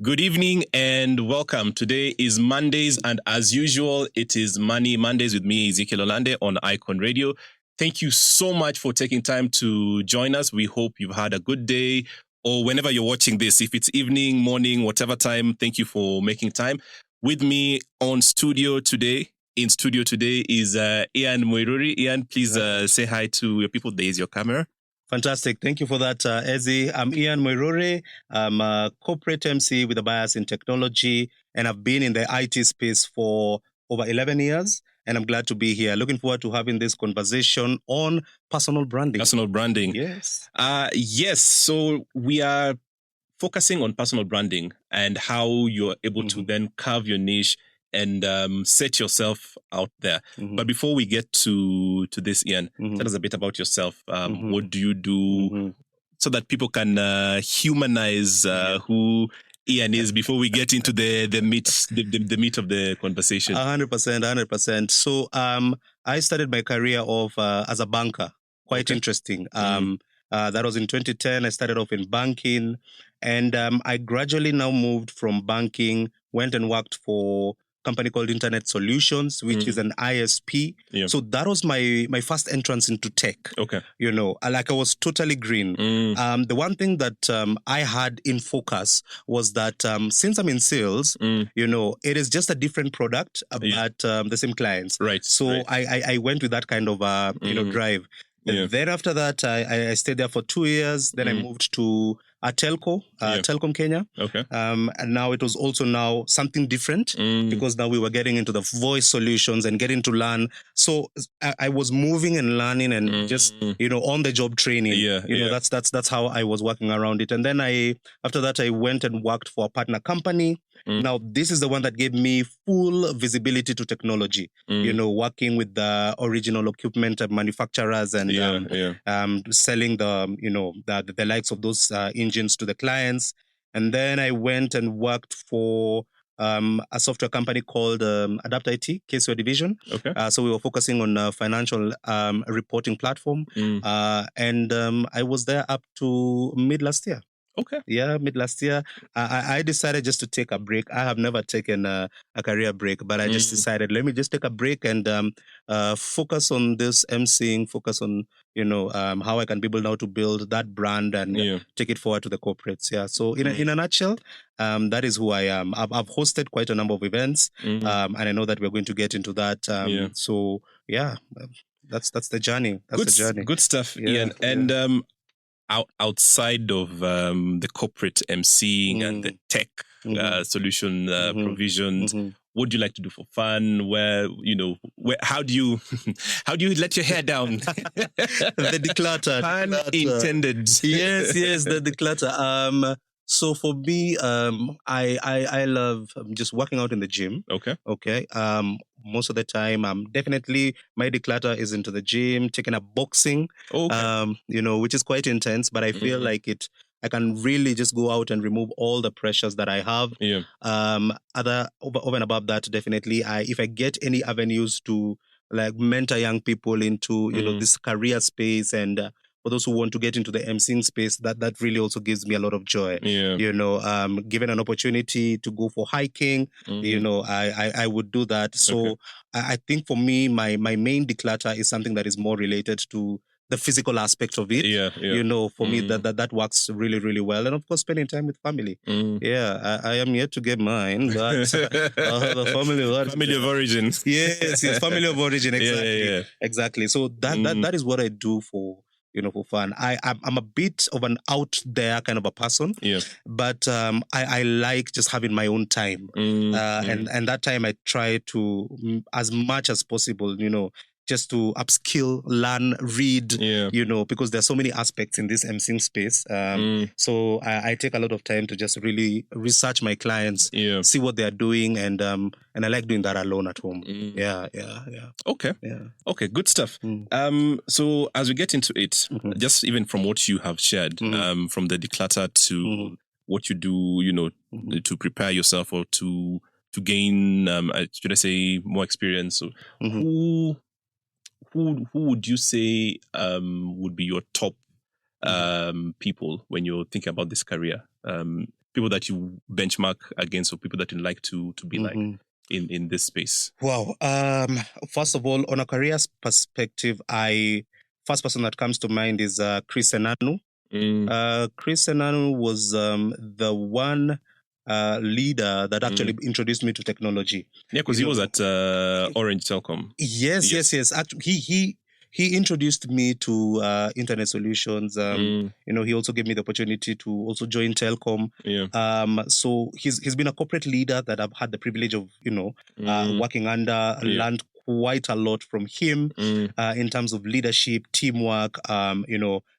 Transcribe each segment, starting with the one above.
Good evening and welcome. Today is Mondays, and as usual, it is Money Mondays with me, Ezekiel Olande, on Icon Radio. Thank you so much for taking time to join us. We hope you've had a good day, or whenever you're watching this, if it's evening, morning, whatever time, thank you for making time. With me in studio today is Ian MUIRURI. Ian, please say hi to your people. There is your camera. Fantastic. Thank you for that, Ezzy. I'm Ian MUIRURI. I'm a corporate MC with a bias in technology, and I've been in the IT space for over 11 years, and I'm glad to be here. Looking forward to having this conversation on personal branding. Personal branding. Yes. Yes. So we are focusing on personal branding and how you're able to then carve your niche and set yourself out there. But before we get to this, Ian, tell us a bit about yourself. What do you do so that people can humanize who Ian is before we get into the meat of the conversation? 100%. So I started my career off as a banker. Quite interesting. That was in 2010. I started off in banking, and I gradually now moved from banking, went and worked for a company called Internet Solutions, which is an ISP. Yeah. So that was my first entrance into tech. Okay. You know, I was totally green. The one thing that I had in focus was that since I'm in sales, you know, it is just a different product, but the same clients. Right. So I went with that kind of drive. Yeah. Then after that, I stayed there for 2 years. Then I moved to a telco, Telcom Kenya. Okay. And now it was also now something different because now we were getting into the voice solutions and getting to learn. So I was moving and learning and just, you know, on the job training. Yeah. You know, that's how I was working around it. And then after that, I went and worked for a partner company. Now, this is the one that gave me full visibility to technology, you know, working with the original equipment manufacturers and selling the likes of those engines to the clients. And then I went and worked for a software company called Adapt IT, KSO Division. Okay. So we were focusing on a financial reporting platform. And I was there up to mid last year. Okay. Yeah, mid last year, I decided just to take a break. I have never taken a career break, but I just decided, let me just take a break and focus on this emceeing, focus on, you know, how I can be able now to build that brand and take it forward to the corporates. Yeah. So in a nutshell, that is who I am. I've hosted quite a number of events, and I know that we're going to get into that. So yeah, that's the journey. That's the journey. Good stuff, Ian. And outside of the corporate emceeing and the tech solution provisions, what do you like to do for fun? How do you let your hair down? The declutter. Pun intended. Yes, the declutter. So for me, I love just working out in the gym. Okay. Most of the time, definitely my declutter is into the gym, taking up boxing. You know, which is quite intense, but I feel like I can really just go out and remove all the pressures that I have. Over and above that, definitely, if I get any avenues to like mentor young people into you know this career space and for those who want to get into the emceeing space, that really also gives me a lot of joy. You know, given an opportunity to go for hiking, you know, I would do that. So I think for me, my main declutter is something that is more related to the physical aspect of it. You know, for me, that works really, really well. And of course, spending time with family. I am yet to get mine, but the family of origin. Yes, family of origin, exactly. Exactly. So that is what I do for fun. I'm a bit of an out there kind of a person. But I like just having my own time. And that time I try to, as much as possible, you know, just to upskill, learn, read, you know, because there's so many aspects in this emceeing space. So I take a lot of time to just really research my clients, see what they're doing, and I like doing that alone at home. Okay, good stuff. So as we get into it, just even from what you have shared, from the declutter to what you do, you know, to prepare yourself or to gain, should I say, more experience. So who would you say would be your top people when you're thinking about this career? people that you benchmark against, or people that you like to be like in this space? Wow. First of all, on a career perspective, first person that comes to mind is Chris Enanu. Chris Enanu was the one leader that actually introduced me to technology. Yeah, because he was at Orange Telcom. Yes. Actually, he introduced me to internet solutions. He also gave me the opportunity to also join Telcom. So he's been a corporate leader that I've had the privilege of working under. Learned quite a lot from him in terms of leadership, teamwork.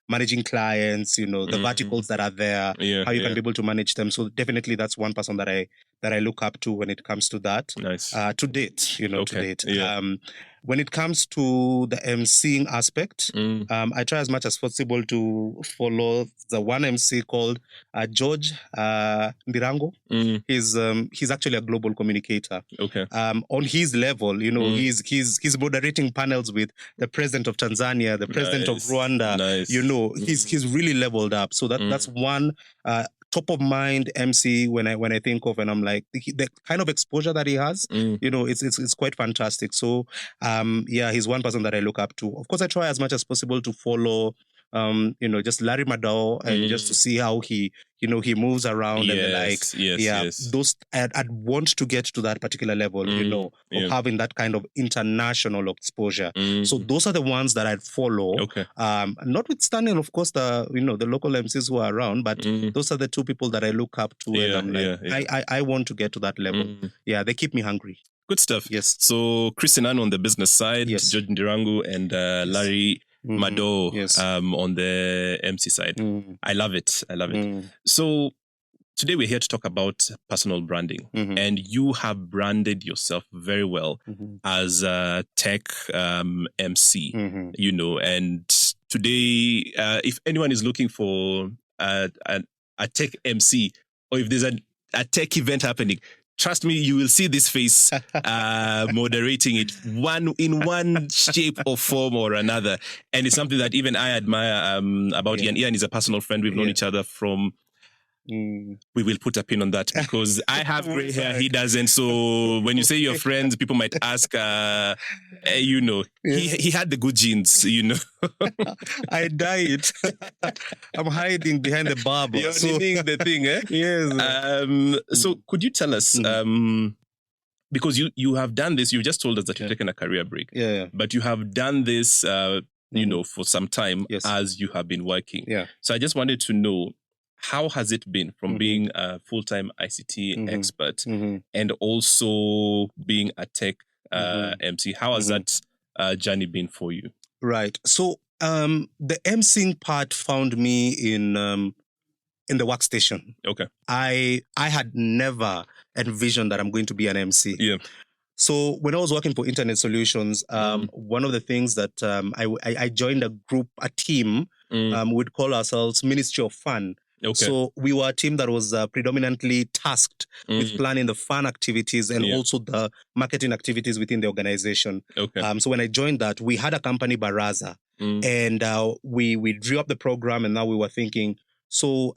Managing clients. The verticals that are there. How you can be able to manage them. So definitely that's one person that I look up to when it comes to that. Nice. To date, to date. When it comes to the MCing aspect, I try as much as possible to follow the one MC called George Ndirango. He's actually a global communicator. On his level, he's moderating panels with the president of Tanzania, the president of Rwanda. He's really leveled up. So that's one top of mind MC when I think of, and I'm like, the kind of exposure that he has, it's quite fantastic. So he's one person that I look up to. Of course, I try as much as possible to follow just Larry Maddow, and just to see how he moves around and the like. Those I'd want to get to that particular level, of having that kind of international exposure. So those are the ones that I'd follow. Notwithstanding, of course, the local MCs who are around, but those are the two people that I look up to, and I'm like, I want to get to that level. They keep me hungry. Good stuff. Yes. So Chris Enanu on the business side, George Ndirangu and Larry Maddow on the MC side. I love it. So today we're here to talk about personal branding, and you have branded yourself very well as a tech MC, and today, if anyone is looking for a tech MC, or if there's a tech event happening, trust me, you will see this face moderating it in one shape or form or another. And it's something that even I admire about Ian. Ian is a personal friend. We've known each other from... We will put a pin on that, because I have gray hair, he doesn't. So when you say you're friends, people might ask, he had the good genes, I died. I'm hiding behind the barber. You're hiding the thing, eh? Yes. So could you tell us, because you have done this, you just told us that you've taken a career break. But you have done this, for some time as you have been working. So I just wanted to know, how has it been from being a full-time ICT expert and also being a tech MC? How has that journey been for you? Right. So the MCing part found me in the workstation. I had never envisioned that I'm going to be an MC. So when I was working for Internet Solutions, one of the things that I joined a team. We'd call ourselves Ministry of Fun. So we were a team that was predominantly tasked with planning the fun activities and also the marketing activities within the organization. So when I joined that, we had a company, Baraza, and we drew up the program, and now we were thinking, so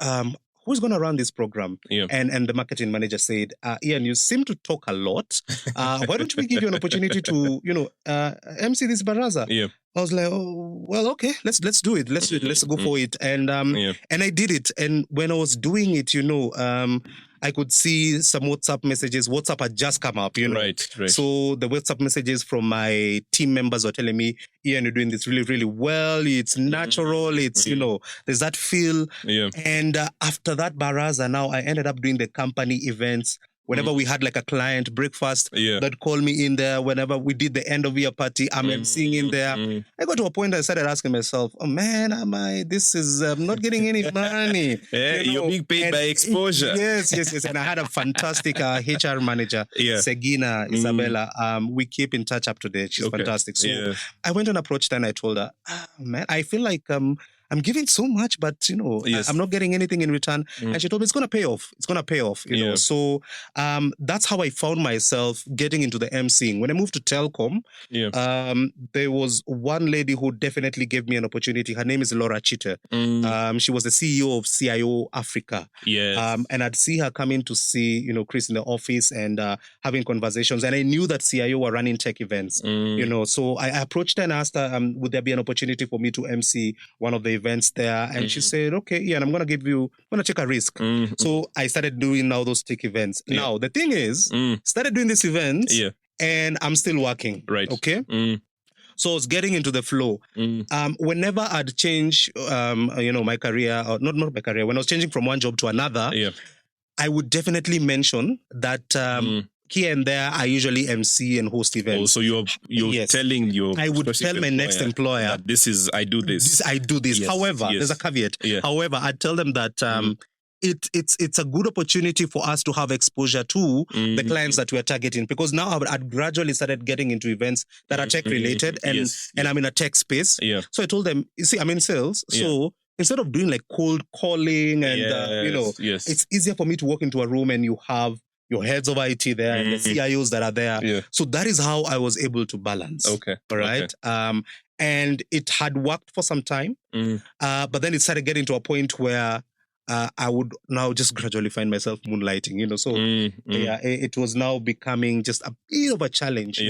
who's going to run this program? And the marketing manager said, Ian, you seem to talk a lot. Why don't we give you an opportunity to, MC this Baraza? I was like, oh, well, okay, let's do it. Let's do it. Let's go for it. And I did it. And when I was doing it, I could see some WhatsApp messages. WhatsApp had just come up, Right. So the WhatsApp messages from my team members were telling me, Ian, you're doing this really, really well. It's natural. It's, there's that feel. And after that Baraza, now I ended up doing the company events. Whenever we had like a client breakfast, that called me in there. Whenever we did the end of year party, I'm emceeing in there. I got to a point that I started asking myself, oh man, I'm not getting any money. You're being paid by exposure. Yes. And I had a fantastic HR manager, Segina Isabella. We keep in touch up to date. She's fantastic. So I went and approached her and I told her, man, I feel like I'm giving so much, but I'm not getting anything in return. And she told me it's going to pay off. It's going to pay off, you know. So that's how I found myself getting into the emceeing. When I moved to Telcom, there was one lady who definitely gave me an opportunity. Her name is Laura Chite. She was the CEO of CIO Africa. And I'd see her come in to see, Chris in the office and having conversations. And I knew that CIO were running tech events, So I approached her and asked her, would there be an opportunity for me to MC one of the events there? And she said, okay, yeah, and I'm going to take a risk. So I started doing now those tech events. Now, the thing is, started doing these events and I'm still working. Right. Okay. So I was getting into the flow. Whenever I'd change, my career, or not my career, when I was changing from one job to another, I would definitely mention that here and there, I usually MC and host events. So you're telling your I would tell my next employer that I do this. I do this. Yes. However, there's a caveat. However, I'd tell them that it's a good opportunity for us to have exposure to the clients that we're targeting, because now I'd gradually started getting into events that are tech related and I'm in a tech space. So I told them, you see, I'm in sales. So instead of doing like cold calling and, it's easier for me to walk into a room and you have your heads of IT there and the CIOs that are there. So that is how I was able to balance. Okay. All right. Okay. And it had worked for some time, but then it started getting to a point where I would now just gradually find myself moonlighting, So it was now becoming just a bit of a challenge,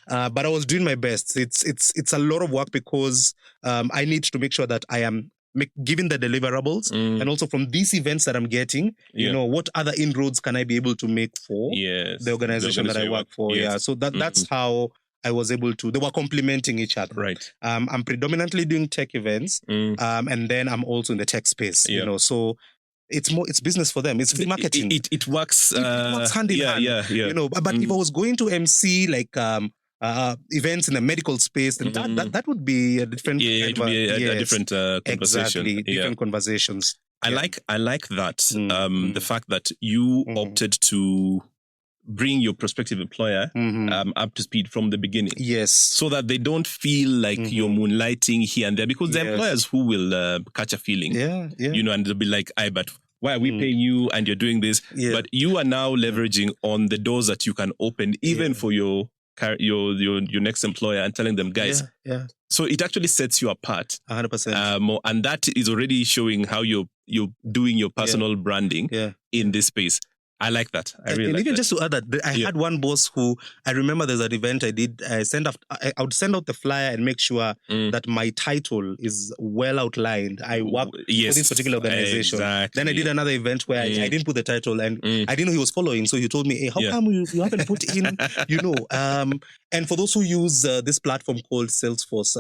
but I was doing my best. It's a lot of work because I need to make sure that I am giving the deliverables and also from these events that I'm getting, what other inroads can I be able to make for the organization that I work for? So that's how I was able to. They were complementing each other. Right. I'm predominantly doing tech events, and then I'm also in the tech space. So it's business for them. It's free marketing. It works. It works hand in hand. But if I was going to MC like events in the medical space, then that would be a different. It would be a different conversation. Exactly, different conversations. I like that. The fact that you opted to bring your prospective employer up to speed from the beginning. Yes. So that they don't feel like you're moonlighting here and there, because the employers who will catch a feeling, and they'll be like, but why are we paying you and you're doing this? But you are now leveraging on the doors that you can open even for your next employer and telling them, guys. So it actually sets you apart. 100%. And that is already showing how you're doing your personal branding in this space. I like that. I really like even that. Just to add that, I had one boss who, I remember there's an event I did, I would send out the flyer and make sure that my title is well outlined. I work for this particular organization. Exactly. Then I did another event where I didn't put the title and I didn't know he was following. So he told me, hey, how come you haven't put in, and for those who use this platform called Salesforce,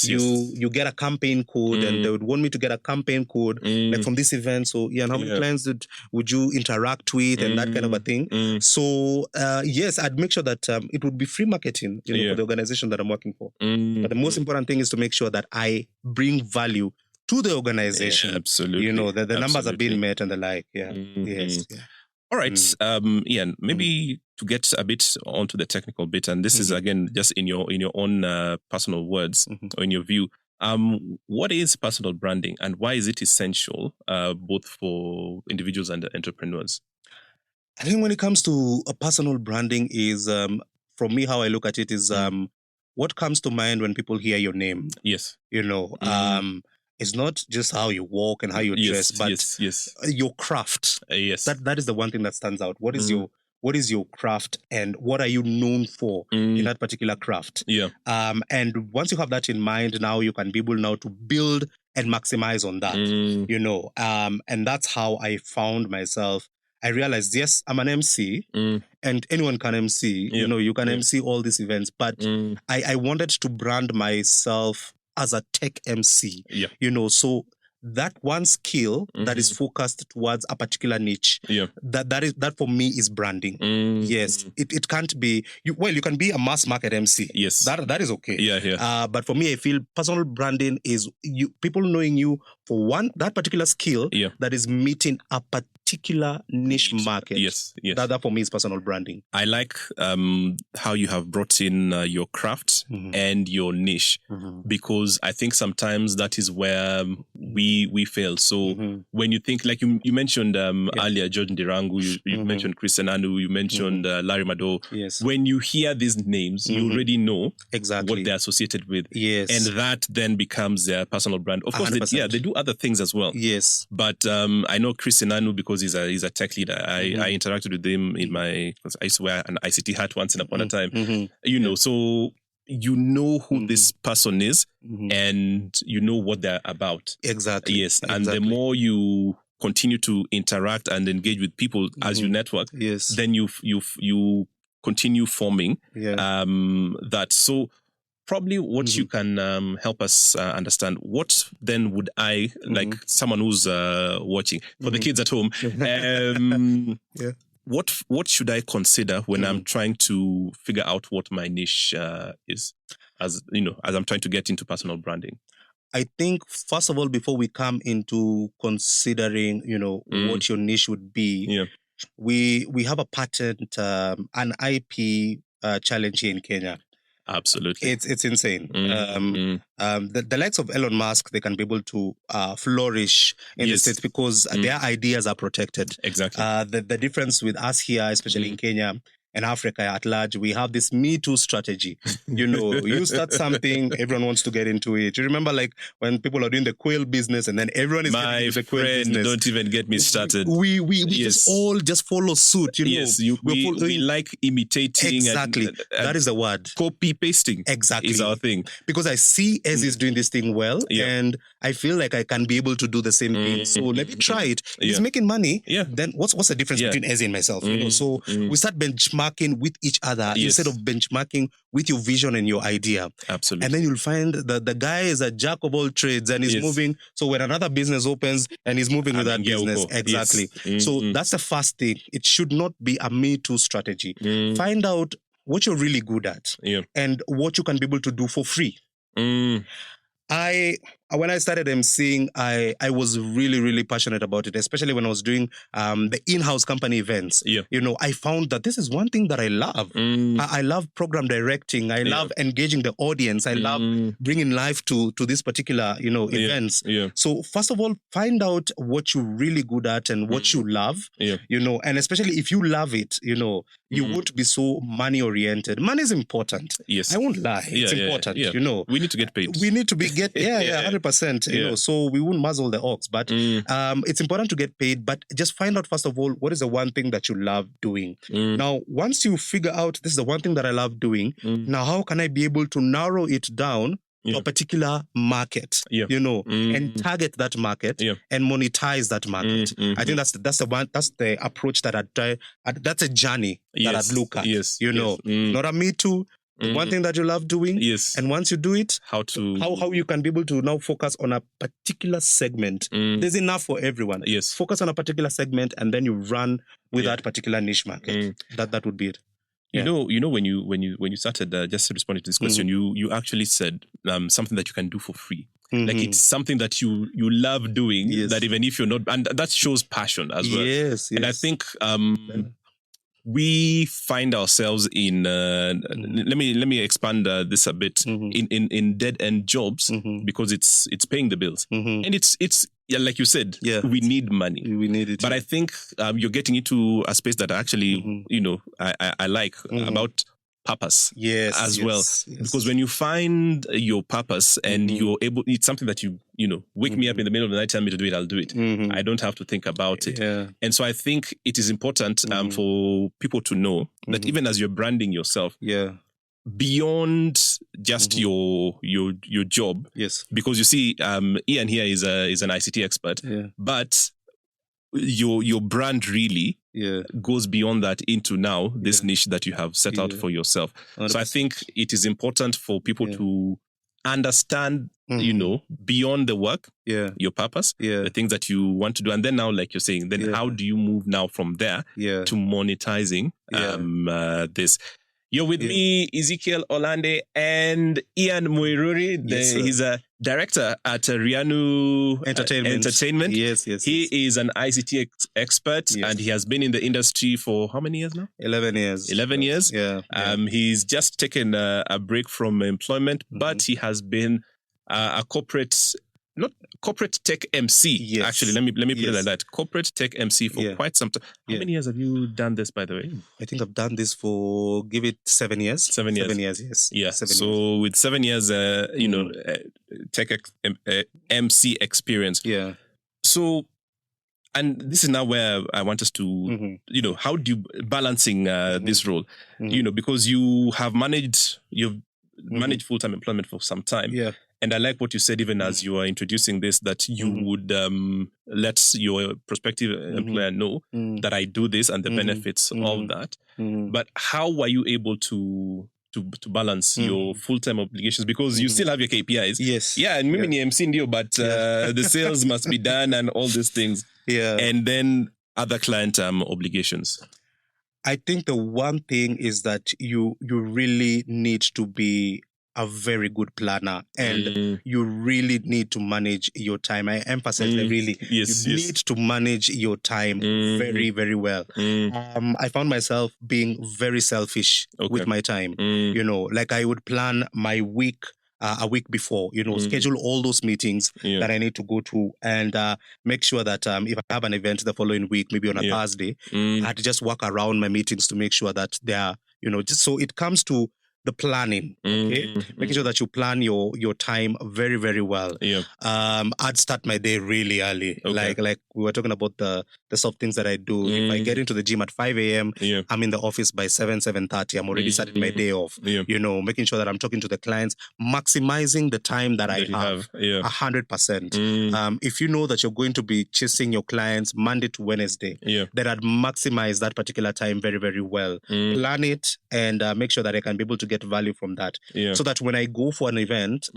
you get a campaign code and they would want me to get a campaign code like from this event. So and how many clients would you interact with and that kind of a thing. So yes, I'd make sure that it would be free marketing for the organization that I'm working for. But the most important thing is to make sure that I bring value to the organization. Absolutely. The numbers are being met and the like. Yes. All right. Ian, maybe to get a bit onto the technical bit, and this is again just in your own personal words or in your view. What is personal branding and why is it essential both for individuals and entrepreneurs? I think when it comes to a personal branding is, from me, how I look at it is what comes to mind when people hear your name. Yes. It's not just how you walk and how you dress, but your craft. That is the one thing that stands out. What is your craft and what are you known for in that particular craft? And once you have that in mind, now you can be able now to build and maximize on that, and that's how I found myself. I realized, yes, I'm an MC and anyone can MC, you can MC all these events, but I wanted to brand myself as a tech MC, so that one skill that is focused towards a particular niche, that for me is branding. Yes, it can't be, you can be a mass market MC. Yes. That is okay. But for me, I feel personal branding is people knowing you for that particular skill that is meeting a particular niche market. Yes. That for me is personal branding. I like how you have brought in your craft and your niche, because I think sometimes that is where we fail. So when you think, like you mentioned earlier, George Ndirangu, you mentioned Chris Enanu, you mentioned Larry Mado. Yes. When you hear these names, you already know exactly what they're associated with. Yes. And that then becomes their personal brand. Of course, they do other things as well. Yes. But I know Chris Enanu because he's a tech leader. I interacted with him in I used to wear an ICT hat once upon a time. You know, so you know who this person is and you know what they're about. Exactly. Yes. And the more you continue to interact and engage with people as you network, then you continue forming that. So probably what you can help us understand, what then would I, like someone who's watching, for the kids at home, what should I consider when I'm trying to figure out what my niche is, as I'm trying to get into personal branding? I think, first of all, before we come into considering, what your niche would be, we have a patent, an IP challenge here in Kenya. Absolutely. It's insane. The likes of Elon Musk, they can be able to flourish in the States because their ideas are protected. Exactly. The difference with us here, especially in Kenya and Africa at large, we have this Me Too strategy. You start something, everyone wants to get into it. You remember, like, when people are doing the quail business and then everyone is getting into the quail business. Don't even get me started. We just all just follow suit, Yes, we like imitating. Exactly. That is the word. Copy-pasting. Exactly. Is our thing. Because I see Eze is doing this thing well, and I feel like I can be able to do the same thing. So let me try it. He's making money. Then what's the difference between Eze and myself? So we start benchmarking with each other instead of benchmarking with your vision and your idea. Absolutely. And then you'll find that the guy is a jack of all trades and he's moving. So when another business opens and he's moving with that business. Exactly. So that's the first thing. It should not be a Me Too strategy. Find out what you're really good at and what you can be able to do for free. When I started emceeing, I was really, really passionate about it, especially when I was doing the in-house company events. I found that this is one thing that I love. I love program directing. I love engaging the audience. I love bringing life to this particular, events. So first of all, find out what you're really good at and what you love, and especially if you love it, you won't be so money-oriented. Money is important. Yes. I won't lie. It's important, We need to get paid. We need to 100%, so we won't muzzle the ox, but it's important to get paid, but just find out, first of all, what is the one thing that you love doing. Now, once you figure out this is the one thing that I love doing, now how can I be able to narrow it down to a particular market, and target that market and monetize that market. I think that's the approach that that's a journey that I'd look at. Not a Me Too. One thing that you love doing, and once you do it, how you can be able to now focus on a particular segment. There's enough for everyone. Focus on a particular segment, and then you run with that particular niche market. That would be it. You know, when you started, just responding to this question, you actually said something that you can do for free. Like it's something that you love doing. That even if you're not, and that shows passion as well. And I think we find ourselves in let me expand this a bit, in dead end jobs, because it's paying the bills, and it's like you said, we need money. We need it. But I think you're getting into a space that actually I like, about purpose as well. Because when you find your purpose and you're able, it's something that you wake me up in the middle of the night, tell me to do it, I'll do it. I don't have to think about it. And so I think it is important for people to know that even as you're branding yourself, beyond just your job, because you see, Ian here is an ICT expert, but your brand really goes beyond that into now this niche that you have set out for yourself. 100%. So I think it is important for people to understand, beyond the work, your purpose, the things that you want to do. And then now, like you're saying, then how do you move now from there to monetizing this? You're with me, Ezekiel Olande, and Ian MUIRURI. He's a director at Rianu Entertainment. Yes. He is an ICT expert, and he has been in the industry for how many years now? 11 years. 11 years. Yeah. He's just taken a break from employment, but he has been a corporate tech MC. Yes. Actually, let me put it like that. Corporate tech MC for quite some time. How many years have you done this, by the way? I think I've done this for, give it 7 years. 7 years. 7 years, yes. Yeah. 7 so years. With 7 years, tech MC experience. Yeah. So, and this is now where I want us to, how do you balancing this role? Because you've managed full-time employment for some time. Yeah. And I like what you said, even as you are introducing this, that you would let your prospective employer know that I do this and the benefits of that. But how were you able to balance your full-time obligations? Because you still have your KPIs. Yes. Yeah, and maybe MC ndio, but the sales must be done and all these things. Yeah. And then other client obligations. I think the one thing is that you really need to be a very good planner, and you really need to manage your time. I emphasize that really. You need to manage your time very, very well. I found myself being very selfish with my time. Like I would plan my week a week before, schedule all those meetings that I need to go to, and make sure that if I have an event the following week, maybe on a Thursday, I had to just work around my meetings to make sure that they are, just so it comes to the planning, making sure that you plan your time very, very well. I'd start my day really early. Like we were talking about the soft things that I do. If I get into the gym at 5 a.m., I'm in the office by 7:30. I'm already starting my day off. Making sure that I'm talking to the clients, maximizing the time that I have 100%. If you know that you're going to be chasing your clients Monday to Wednesday, then I'd maximize that particular time very, very well. Plan it and make sure that I can be able to get value from that. So that when I go for an event,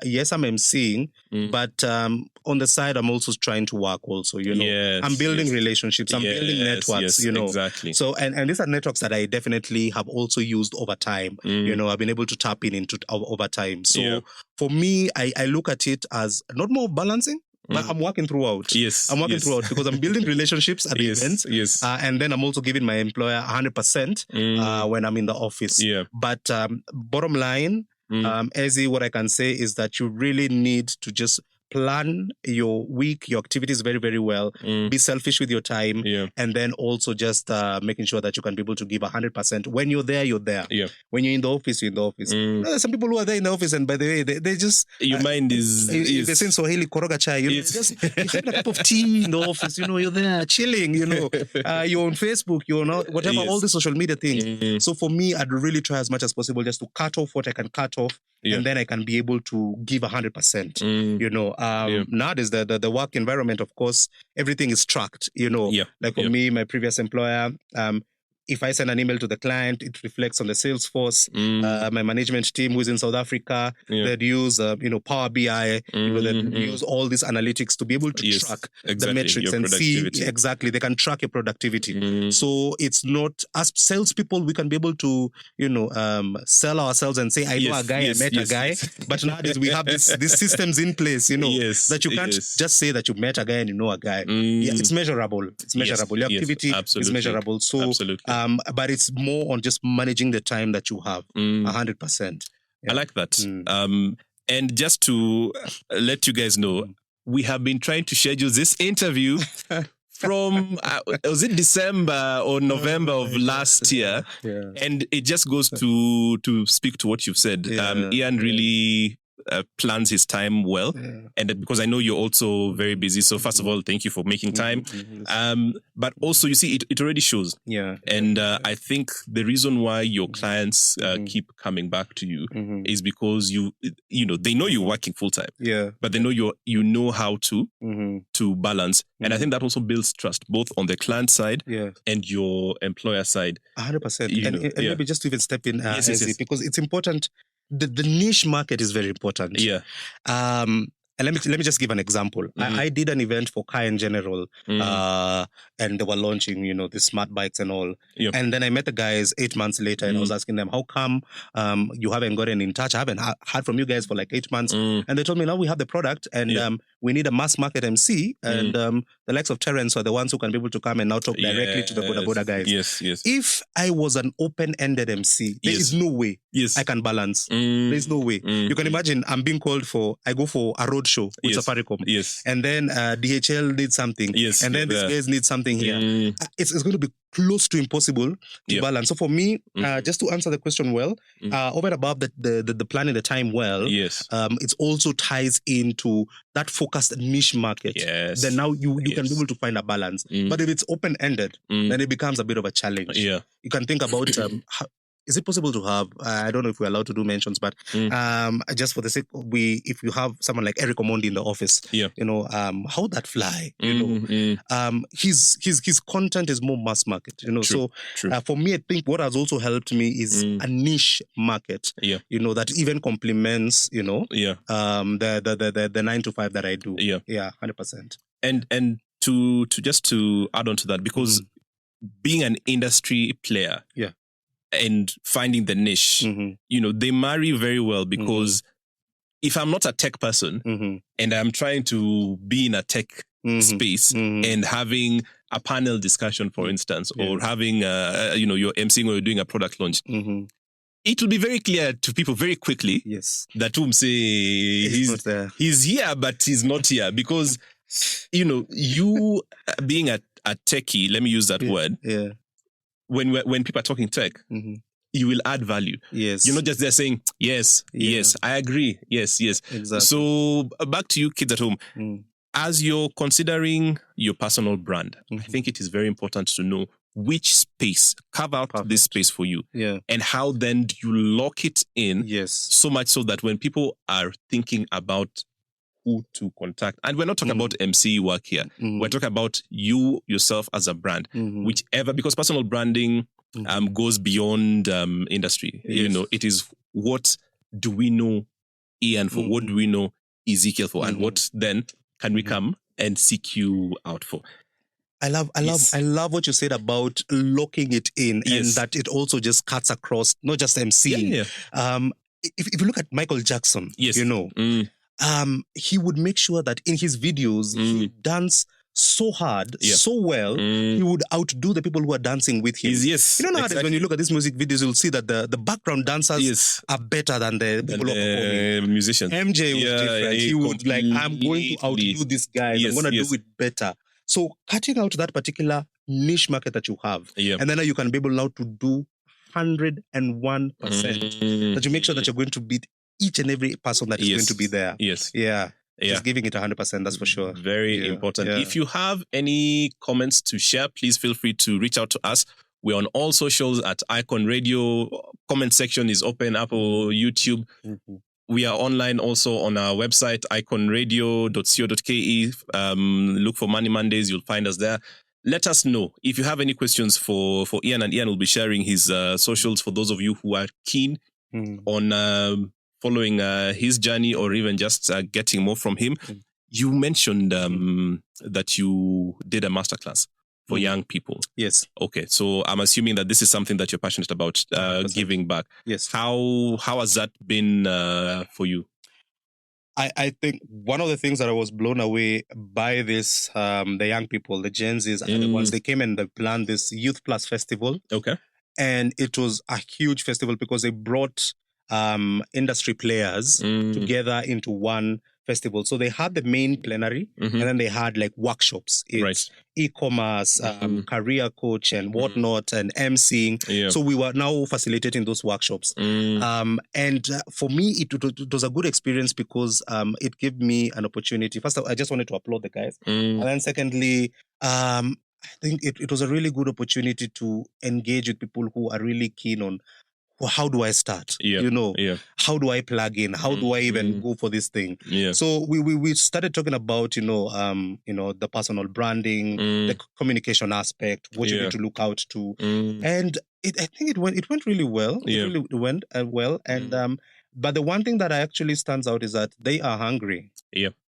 yes, I'm emceeing, but on the side, I'm also trying to work also, I'm building relationships, I'm building networks, Exactly. So, and these are networks that I definitely have also used over time. I've been able to tap into over time. So for me, I look at it as not more balancing, but I'm working throughout. I'm working throughout because I'm building relationships at the events. And then I'm also giving my employer 100% when I'm in the office. But bottom line, Ezzy, what I can say is that you really need to just plan your week, your activities very, very well. Be selfish with your time. And then also just making sure that you can be able to give 100%. When you're there, you're there. When you're in the office, you're in the office. There's some people who are there in the office, and by the way, they just... Your mind is... They say Swahili, koroga chai. Just having a cup of tea in the office. You're there chilling, You're on Facebook, you're not... Whatever, all the social media things. So for me, I'd really try as much as possible just to cut off what I can cut off. And then I can be able to give 100%. Nowadays, the work environment, of course, everything is tracked, Like for me, my previous employer, if I send an email to the client, it reflects on the Salesforce. My management team who's in South Africa, they'd use, Power BI, they'd use all these analytics to be able to track the metrics and see exactly, they can track your productivity. So it's not, as salespeople, we can be able to, sell ourselves and say, I know a guy, I met a guy. But nowadays we have these systems in place, that you can't just say that you met a guy and you know a guy. It's measurable. It's measurable. Your activity is measurable. So, but it's more on just managing the time that you have, 100%. I like that. And just to let you guys know, we have been trying to schedule this interview from, was it December or November of last year? And it just goes to speak to what you've said. Ian really plans his time well, and because I know you're also very busy. So first of all, thank you for making time. But also, you see, it already shows. And I think the reason why your clients keep coming back to you is because they know you're working full time. But they know you know how to balance, and I think that also builds trust both on the client side and your employer side. 100%. And maybe just to even step in, because it's important. The niche market is very important. let me just give an example. I did an event for Car in General, and they were launching, the smart bikes and all. Yep. And then I met the guys 8 months later, and I was asking them, how come you haven't gotten in touch? I haven't heard from you guys for like 8 months. And they told me, now we have the product, and we need a mass market MC, and the likes of Terrence are the ones who can be able to come and now talk directly to the Boda guys. Yes. If I was an open-ended MC, there is no way I can balance. There's no way. You can imagine I'm being called I go for a road show with Safaricom. Yes. And then DHL needs something. Yes. And then these guys need something here. It's going to be close to impossible to balance. So for me, just to answer the question well, over and above the planning the time well, it also ties into that focused niche market. Yes. Then now you can be able to find a balance. But if it's open-ended, then it becomes a bit of a challenge. Yeah. You can think about is it possible to have, I don't know if we're allowed to do mentions, but just for the sake, if you have someone like Eric Omondi in the office, how would that fly? His content is more mass market, True. So for me, I think what has also helped me is a niche market, that even complements, the 9 to 5 that I do. Yeah, 100%. And to add on to that, because being an industry player, and finding the niche, they marry very well, because if I'm not a tech person and I'm trying to be in a tech space and having a panel discussion, for instance, or having, you're emceeing or you're doing a product launch, it will be very clear to people very quickly that he's here, but he's not here, because, you being a techie, let me use that word. When people are talking tech, you will add value. Yes. You're not just there saying, yes, I agree. Yes. Exactly. So back to you kids at home. As you're considering your personal brand, I think it is very important to know which space, carve out this space for you. And how then do you lock it in so much so that when people are thinking about who to contact, and we're not talking about MC work here, we're talking about you yourself as a brand, whichever, because personal branding goes beyond industry. It is, what do we know Ian for? What do we know Ezekiel for? And what then can we come and seek you out for? I love what you said about locking it in, and that it also just cuts across not just MCing. If you look at Michael Jackson, he would make sure that in his videos he dance so hard, so well, he would outdo the people who are dancing with him. Nowadays when you look at these music videos, you'll see that the background dancers are better than the people who are performing. Musicians. MJ was different. He would like, I'm going to outdo this guy. I'm going to do it better. So cutting out that particular niche market that you have, and then you can be able now to do 101%. That you make sure that you're going to beat each and every person that is going to be there. Just giving it 100%, that's for sure. Very important. If you have any comments to share, please feel free to reach out to us. We're on all socials at Icon Radio. Comment section is open, Apple, YouTube. We are online also on our website, iconradio.co.ke. Look for Money Mondays, you'll find us there. Let us know if you have any questions for Ian, and Ian will be sharing his socials for those of you who are keen on following his journey, or even just getting more from him. You mentioned that you did a masterclass for young people. Yes. Okay, so I'm assuming that this is something that you're passionate about, giving back. Yes. How has that been for you? I think one of the things that I was blown away by this, the young people, the Gen Zs, are the ones, they came and they planned this Youth Plus Festival. Okay. And it was a huge festival because they brought industry players together into one festival. So they had the main plenary, and then they had like workshops. It's e-commerce, career coach and whatnot, and emceeing. So we were now facilitating those workshops. And for me, it was a good experience because it gave me an opportunity. First, I just wanted to applaud the guys. And then secondly, I think it was a really good opportunity to engage with people who are really keen on, well, how do I start? How do I plug in? How do I even go for this thing? So we started talking about the personal branding, the communication aspect, what you need to look out to, and I think it went really well. It really went well, and but the one thing that actually stands out is that they are hungry.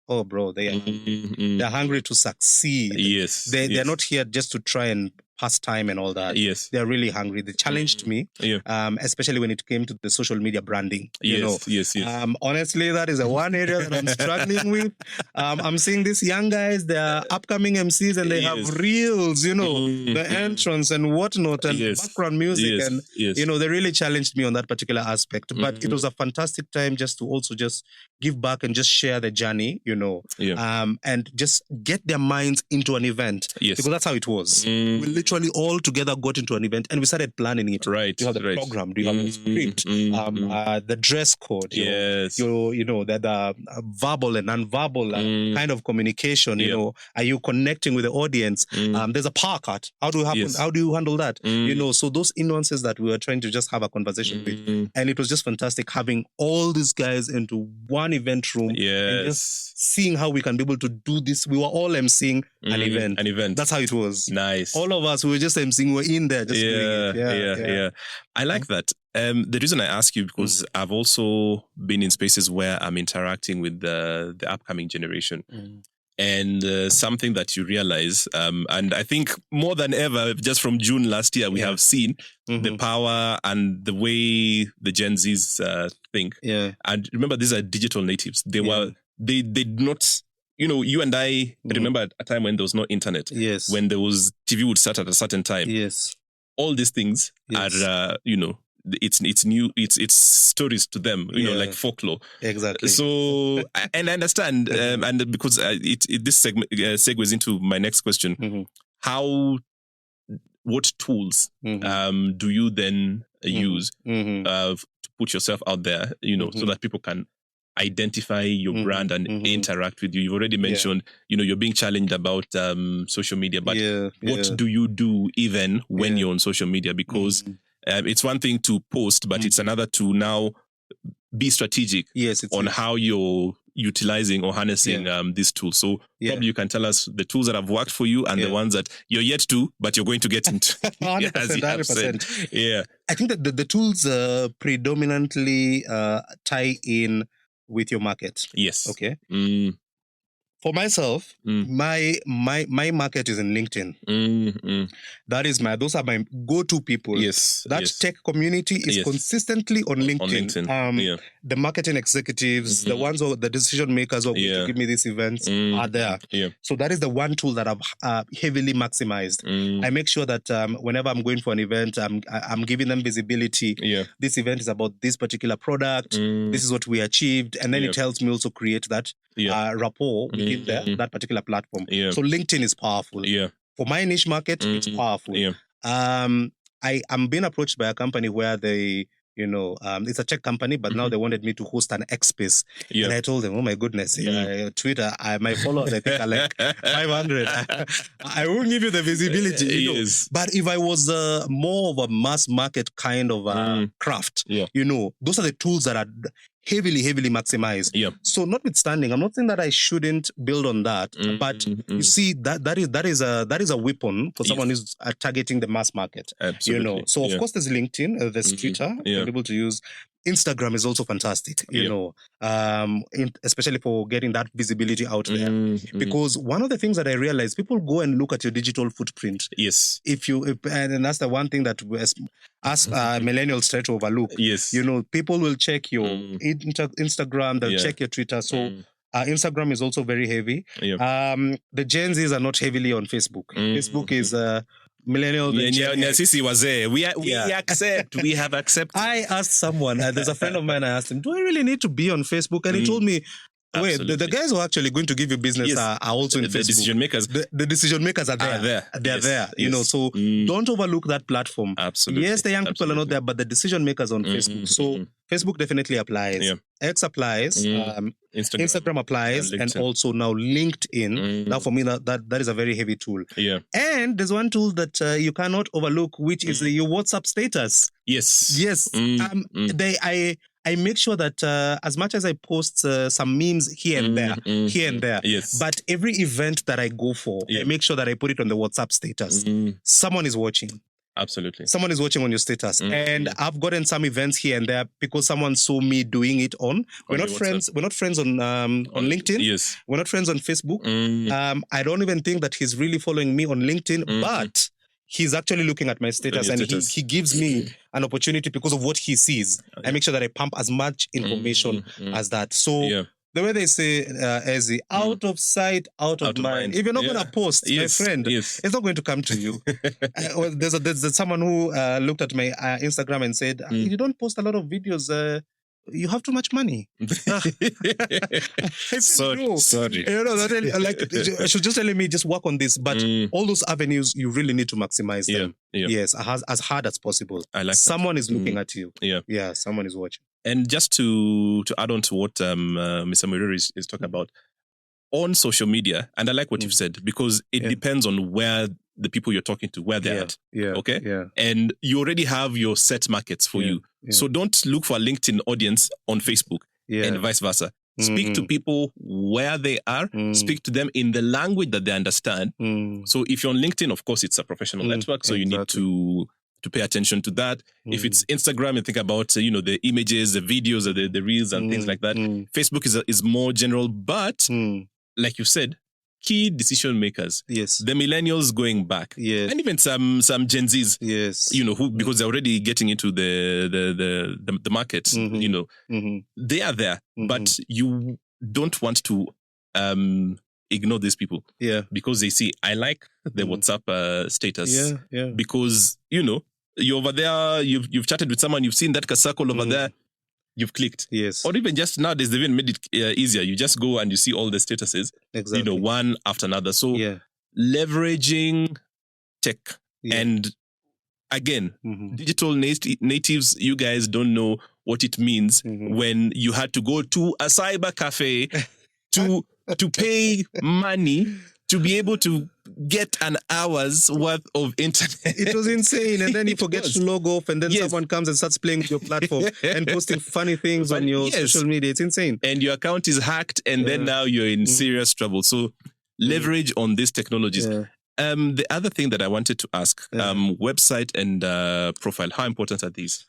oh, bro, they are hungry. They're hungry to succeed. Yes. They're not here just to try and pass time and all that. Yes. They're really hungry. They challenged me, especially when it came to the social media branding. Yes. Honestly, that is the one area that I'm struggling with. I'm seeing these young guys, they're upcoming MCs and they have reels, the entrance and whatnot and background music. And, they really challenged me on that particular aspect. But it was a fantastic time just to also just give back and just share the journey, and just get their minds into an event. Because that's how it was. We literally all together got into an event and we started planning it. Right. Do you have the program? Do you have the script? The dress code? The verbal and non-verbal kind of communication. Are you connecting with the audience? There's a power cut. How do you handle that? So those nuances that we were trying to just have a conversation with, and it was just fantastic having all these guys into one event room and just seeing how we can be able to do this. We were all emceeing an event. That's how it was. Nice. All of us, we were just emceeing, we were in there just doing it. I like that. The reason I ask you, because I've also been in spaces where I'm interacting with the upcoming generation. And something that you realize, and I think more than ever, just from June last year, we have seen the power and the way the Gen Zs think. And remember, these are digital natives. They did not, you and I remember a time when there was no internet. When there was TV would start at a certain time. All these things are, it's new, it's stories to them, like folklore. Exactly. So, and I understand, and because this segment segues into my next question. What tools do you then use to put yourself out there, so that people can identify your brand and interact with you? You've already mentioned, you're being challenged about social media, but what do you do even when you're on social media? Because it's one thing to post, but it's another to now be strategic on how you're utilizing or harnessing these tools. So probably you can tell us the tools that have worked for you and the ones that you're yet to, but you're going to get into. 100%. Yeah. I think that the tools predominantly tie in with your market. Yes. Okay. For myself, my market is in LinkedIn. Those are my go-to people. That tech community is consistently on LinkedIn. The marketing executives, the ones who the decision makers who are going to give me these events are there. So that is the one tool that I've heavily maximized. I make sure that whenever I'm going for an event, I'm giving them visibility. This event is about this particular product. This is what we achieved, and then it helps me also create that rapport within that particular platform. So LinkedIn is powerful. For my niche market, it's powerful. I'm being approached by a company where they, it's a tech company, but now they wanted me to host an X Space. And I told them, oh my goodness, Twitter, my followers, I think are like 500. I won't give you the visibility. But if I was more of a mass market kind of craft, those are the tools that are heavily maximized. So notwithstanding, I'm not saying that I shouldn't build on that, but you see that is a weapon for someone who's targeting the mass market. Absolutely. So of course there's LinkedIn, there's Twitter, you're able to use. Instagram is also fantastic, especially for getting that visibility out there. Because one of the things that I realized, people go and look at your digital footprint. And that's the one thing that us millennials try to overlook. People will check your Instagram, they'll check your Twitter. So Instagram is also very heavy. The Gen Zs are not heavily on Facebook. Facebook is millennial. We have accepted. I asked someone, there's a friend of mine, I asked him, do I really need to be on Facebook? And he told me, wait, the guys who are actually going to give you business are also in Facebook. The decision makers. The decision makers are there. They're there. So don't overlook that platform. Absolutely. Yes, the young people are not there, but the decision makers on Facebook. So Facebook definitely applies. X applies. Instagram applies, and also now LinkedIn. Now for me, that is a very heavy tool. And there's one tool that you cannot overlook, which is your WhatsApp status. Yes. I make sure that as much as I post some memes here and there, but every event that I go for, I make sure that I put it on the WhatsApp status. Someone is watching. Absolutely. Someone is watching on your status. And I've gotten some events here and there because someone saw me doing it on. We're not friends. We're not friends on LinkedIn. Yes. We're not friends on Facebook. I don't even think that he's really following me on LinkedIn, but he's actually looking at my status, and he gives me an opportunity because of what he sees. I make sure that I pump as much information as that. So the way they say, Ezzy, out of sight, out of mind. If you're not going to post, my friend, it's not going to come to you. There's someone who looked at my Instagram and said, you don't post a lot of videos. You have too much money. Sorry. You know, that, she's just telling me, just work on this. But all those avenues, you really need to maximize them. Yes, as hard as possible. I like someone is looking at you. Yeah, someone is watching. And just to add on to what Mr. MUIRURI is talking about, on social media, and I like what you've said, because it depends on where the people you're talking to, where they're at. Okay? And you already have your set markets for you. So don't look for a LinkedIn audience on Facebook and vice versa. Speak to people where they are. Speak to them in the language that they understand. So if you're on LinkedIn, of course, it's a professional network. So you need to pay attention to that. If it's Instagram, and think about the images, the videos, the reels and things like that. Facebook is more general, but like you said, key decision makers. Yes. The millennials going back. Yes. And even some Gen Zs. Yes. Who, because they're already getting into the market, they are there. But you don't want to ignore these people. Yeah. Because they see, I like the WhatsApp status. Yeah. Because, you're over there, you've chatted with someone, you've seen that circle over there, you've clicked. Yes. Or even just nowadays, they've even made it easier. You just go and you see all the statuses, one after another. So leveraging tech. And again, digital natives, you guys don't know what it means when you had to go to a cyber cafe to pay money to be able to get an hour's worth of internet. It was insane. And then you forget to log off, and then someone comes and starts playing with your platform and posting funny things on your social media. It's insane. And your account is hacked, and then now you're in serious trouble. So leverage on these technologies. The other thing that I wanted to ask, website and profile, how important are these?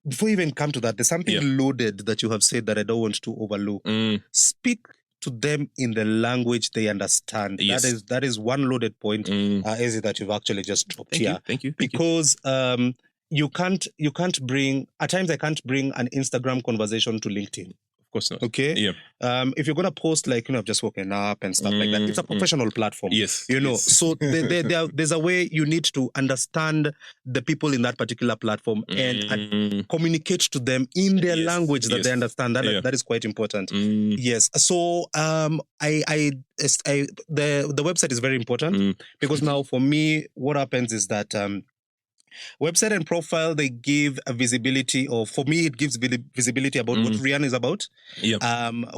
Before you even come to that, there's something loaded that you have said that I don't want to overlook. Speak to them in the language they understand. Yes. That is one loaded point, Ezzy, that you've actually just dropped here. Thank you. Because you can't bring, at times I can't bring an Instagram conversation to LinkedIn. Of course not. Okay. Yeah. If you're gonna post like I've just woken up and stuff like that, it's a professional platform. Yes. So there's a way you need to understand the people in that particular platform and communicate to them in their language that they understand. That is quite important. Yes. So the website is very important because now for me, what happens is that website and profile, they give a visibility of, for me, it gives visibility about what Rian is about,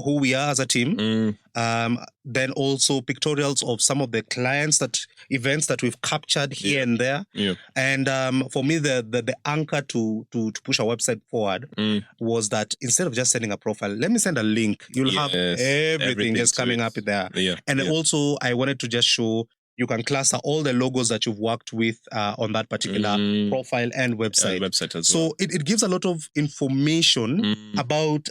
who we are as a team, then also pictorials of some of the events that we've captured here and there. And for me, the anchor to push our website forward was that instead of just sending a profile, let me send a link. You'll have everything just coming up there. And also, I wanted to just show you can cluster all the logos that you've worked with on that particular profile and website. So it gives a lot of information about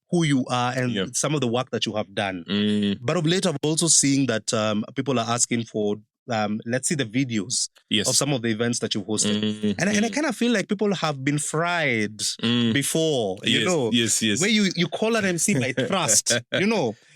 who you are and some of the work that you have done. But of late, I've also seen that people are asking for, let's see the videos of some of the events that you've hosted. And I kind of feel like people have been fried before, where you call an MC by trust,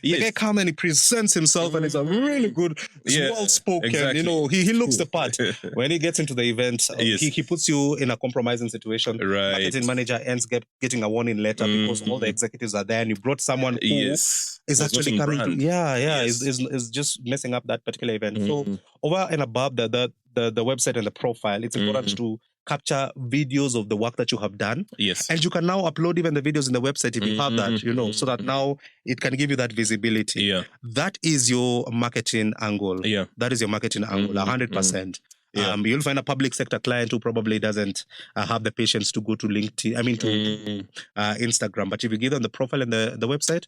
the guy comes and he presents himself and he's a really good, well-spoken, he looks the part. When he gets into the event, he puts you in a compromising situation. Marketing manager ends getting a warning letter because all the executives are there and you brought someone who is actually coming to, is just messing up that particular event. So over and above the website and the profile, it's important to capture videos of the work that you have done. And you can now upload even the videos in the website if you have that, so that now it can give you that visibility. That is your marketing angle. That is your marketing angle, 100%. You'll find a public sector client who probably doesn't have the patience to go to LinkedIn, to Instagram. But if you give them the profile and the website,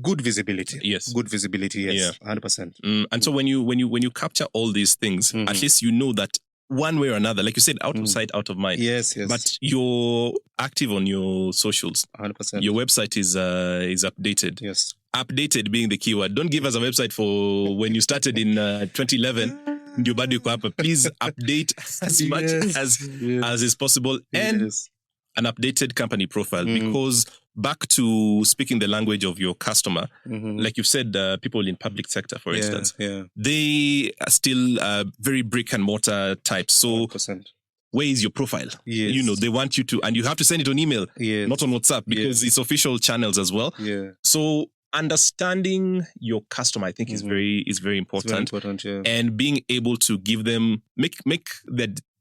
good visibility. Good visibility, 100%. And so when you capture all these things, at least you know that one way or another, like you said, out of sight, out of mind. Yes. But you're active on your socials. 100%. Your website is updated. Yes. Updated being the keyword. Don't give us a website for when you started in 2011. Please update as much as is possible, and an updated company profile, because back to speaking the language of your customer, like you've said, people in public sector, for instance, they are still very brick and mortar type. So 100%. where is your profile? Yes. They want you to, and you have to send it on email, not on WhatsApp, because it's official channels as well. So understanding your customer, I think, is very important. It's very important, and being able to give them make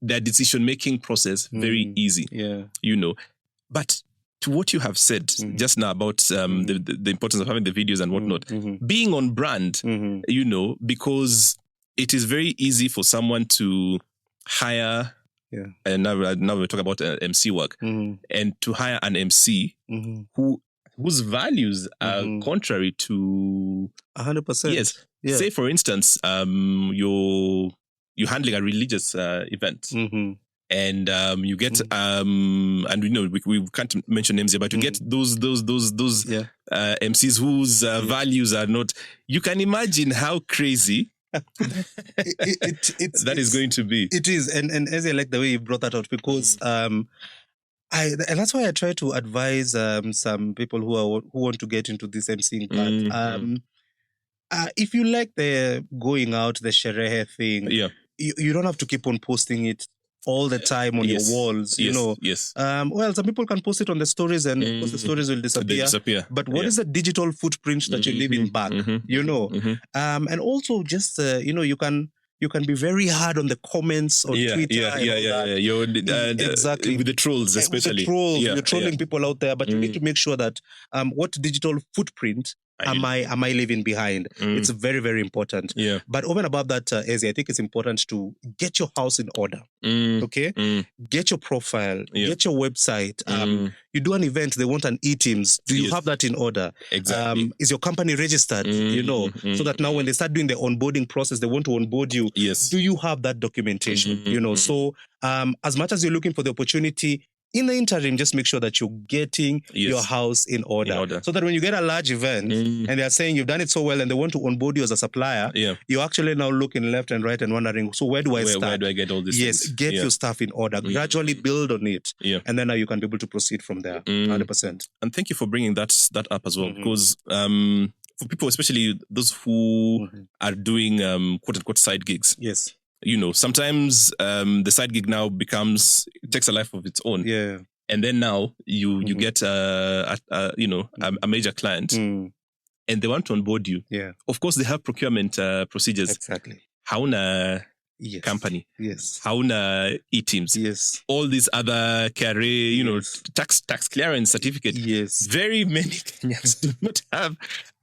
their decision making process very easy. But to what you have said just now about the importance of having the videos and whatnot, being on brand, because it is very easy for someone to hire. And now we're talking about MC work, and to hire an MC whose values are contrary to 100%. Yes. Say, for instance, you're handling a religious event, and you get and we can't mention names here, but you get those MCs whose values are not. You can imagine how crazy that is going to be. It is, and as I like the way you brought that out, because and that's why I try to advise some people who want to get into this MCing part. If you like the going out, the sherehe thing, you don't have to keep on posting it all the time on your walls, well, some people can post it on the stories, and of course the stories will disappear. But what is the digital footprint that you're leaving back? And also just you can be very hard on the comments on Twitter. Exactly. With the trolls, especially. With the trolls, you're trolling people out there, but you need to make sure that what digital footprint am I leaving behind? It's very, very important. But over and above that, Eze, I think it's important to get your house in order. Okay? Get your profile, get your website. You do an event, they want an e-teams. Do you have that in order? Exactly. Is your company registered? So that now when they start doing the onboarding process, they want to onboard you. Do you have that documentation? So as much as you're looking for the opportunity, in the interim, just make sure that you're getting your house in order. So that when you get a large event and they're saying you've done it so well and they want to onboard you as a supplier, you're actually now looking left and right and wondering, so where do I start? Where do I get all this? Yes, get your stuff in order. Gradually build on it. And then now you can be able to proceed from there. 100%. And thank you for bringing that up as well, because for people, especially those who are doing quote-unquote side gigs. Yes. Sometimes the side gig now takes a life of its own. And then now you get a major client, and they want to onboard you. Of course, they have procurement procedures. Exactly. Hauna company. Hauna e-teams. All these other tax clearance certificate. Very many Kenyans do not have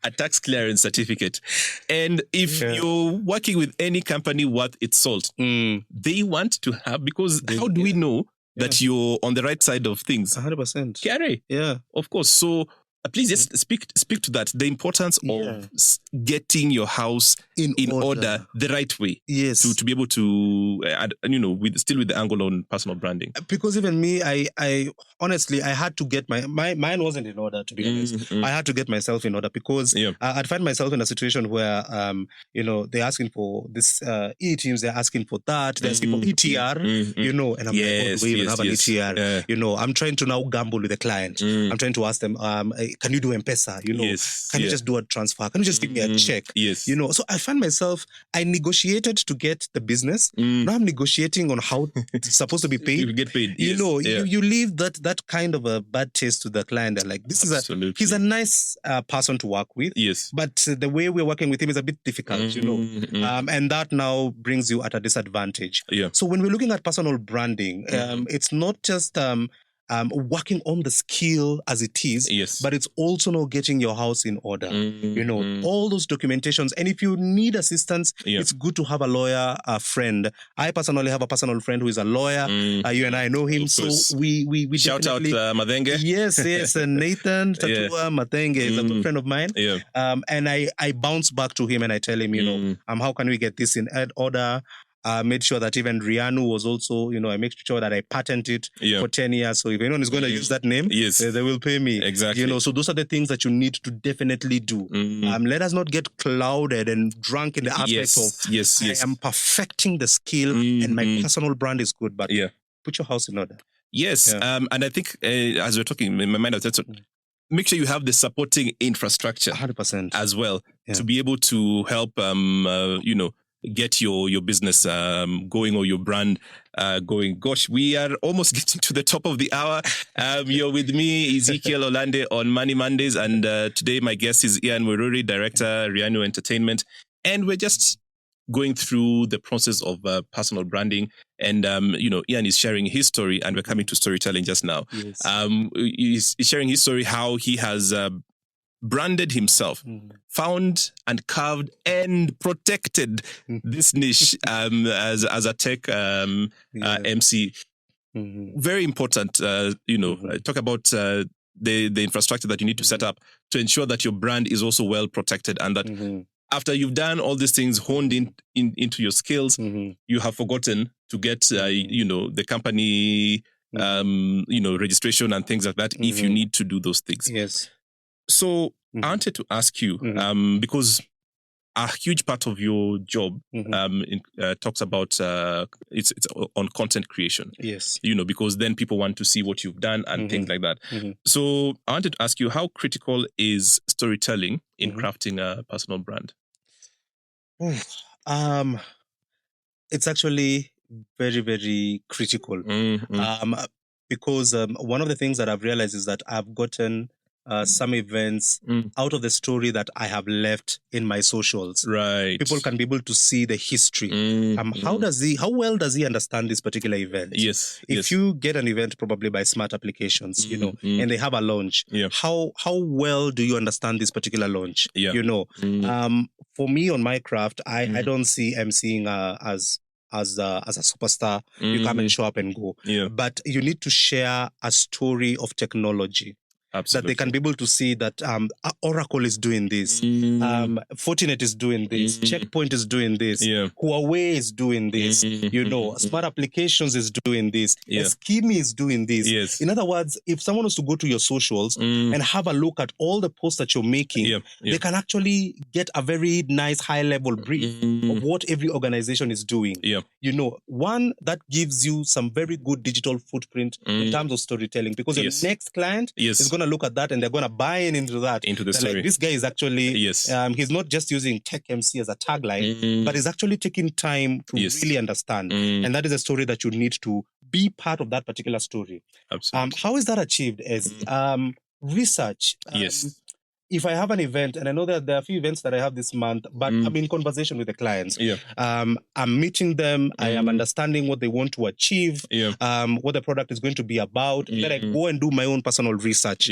a tax clearance certificate. And if you're working with any company worth its salt, they want to have, because how do we know that you're on the right side of things? 100%. KRA. Of course. So please just speak to that. The importance of getting your house in order the right way. To be able to, with the angle on personal branding. Because even me, I honestly, I had to get mine wasn't in order, to be honest. I had to get myself in order, because I'd find myself in a situation where, they're asking for this e-teams, they're asking for that, they're asking for ETR, and I'm like, oh, do we even have an ETR? I'm trying to now gamble with the client. I'm trying to ask them, can you do M-Pesa? Can you just do a transfer? Can you just give me a check? So I find myself, I negotiated to get the business. Now I'm negotiating on how it's supposed to be paid. You get paid. You leave that kind of a bad taste to the client. They're like, he's a nice person to work with. But the way we're working with him is a bit difficult, and that now brings you at a disadvantage. So when we're looking at personal branding, it's not just working on the skill as it is, but it's also now getting your house in order. All those documentations. And if you need assistance, it's good to have a lawyer, a friend. I personally have a personal friend who is a lawyer. You and I know him. So we shout out Madenge. Yes, Nathan Tatua Madenge is a good friend of mine. And I bounce back to him and I tell him, how can we get this in order? Made sure that even Rihanna was also, I made sure that I patented it for 10 years. So if anyone is going to use that name, they will pay me. Exactly. So those are the things that you need to definitely do. Let us not get clouded and drunk in the aspect of, I am perfecting the skill and my personal brand is good, but put your house in order. Yes. And I think as we're talking, in my mind, make sure you have the supporting infrastructure 100% as well to be able to help, get your business going or your brand going. Gosh, we are almost getting to the top of the hour. You're with me, Ezekiel Olande, on Money Mondays. And today my guest is Ian MUIRURI, Director, Rihanna Entertainment. And we're just going through the process of personal branding. And, Ian is sharing his story, and we're coming to storytelling just now. Yes. He's sharing his story, how he has branded himself, found and carved and protected this niche as a tech MC. Very important, talk about the infrastructure that you need to set up to ensure that your brand is also well protected, and that after you've done all these things, honed into your skills, you have forgotten to get, the company, registration and things like that, if you need to do those things. Yes. So I wanted to ask you, because a huge part of your job talks about it's on content creation. Yes. Because then people want to see what you've done and things like that. So I wanted to ask you, how critical is storytelling in crafting a personal brand? It's actually very, very critical. Because one of the things that I've realized is that I've gotten some events out of the story that I have left in my socials. Right. People can be able to see the history. How well does he understand this particular event? Yes. If you get an event probably by smart applications, and they have a launch, how well do you understand this particular launch? For me on my craft, I don't see emceeing as a superstar. You come and show up and go. But you need to share a story of technology. Absolutely. That they can be able to see that Oracle is doing this, Fortinet is doing this, Checkpoint is doing this, Huawei is doing this, Smart Applications is doing this, Scheme is doing this. In other words, if someone was to go to your socials and have a look at all the posts that you're making, they can actually get a very nice high-level brief of what every organization is doing. One that gives you some very good digital footprint in terms of storytelling, because your next client is going to look at that and they're going to buy into that. Into the story. Like, this guy is actually, he's not just using Tech MC as a tagline, but he's actually taking time to really understand. And that is a story that you need to be part of that particular story. Absolutely. How is that achieved? As research. If I have an event, and I know that there are a few events that I have this month, but I'm in conversation with the clients. I'm meeting them. I am understanding what they want to achieve, what the product is going to be about. Then I go and do my own personal research.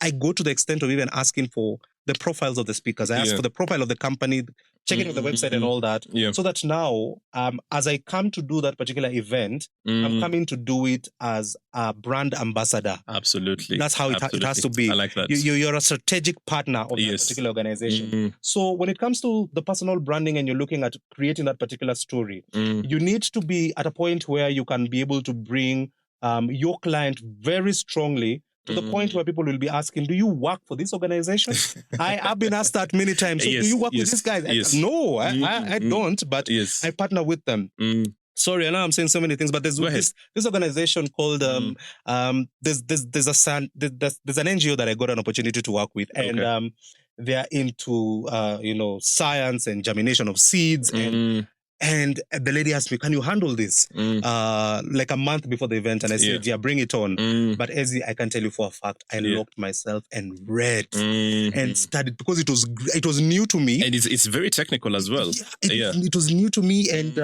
I go to the extent of even asking for the profiles of the speakers. I ask for the profile of the company, checking with the website and all that, so that now, as I come to do that particular event, I'm coming to do it as a brand ambassador. Absolutely. That's how it has to be. I like that. You're a strategic partner of that particular organization. So when it comes to the personal branding and you're looking at creating that particular story, you need to be at a point where you can be able to bring your client very strongly to the point where people will be asking, do you work for this organization? I've been asked that many times. So do you work with these guys? No, I don't, but I partner with them. Sorry, I know I'm saying so many things, but there's this organization called there's an NGO that I got an opportunity to work with, and they're into science and germination of seeds. And the lady asked me, can you handle this? Like a month before the event. And I said, yeah, bring it on. But Ezzy, I can tell you for a fact, I locked myself and read and studied, because it was new to me. And it's very technical as well. It was new to me. And,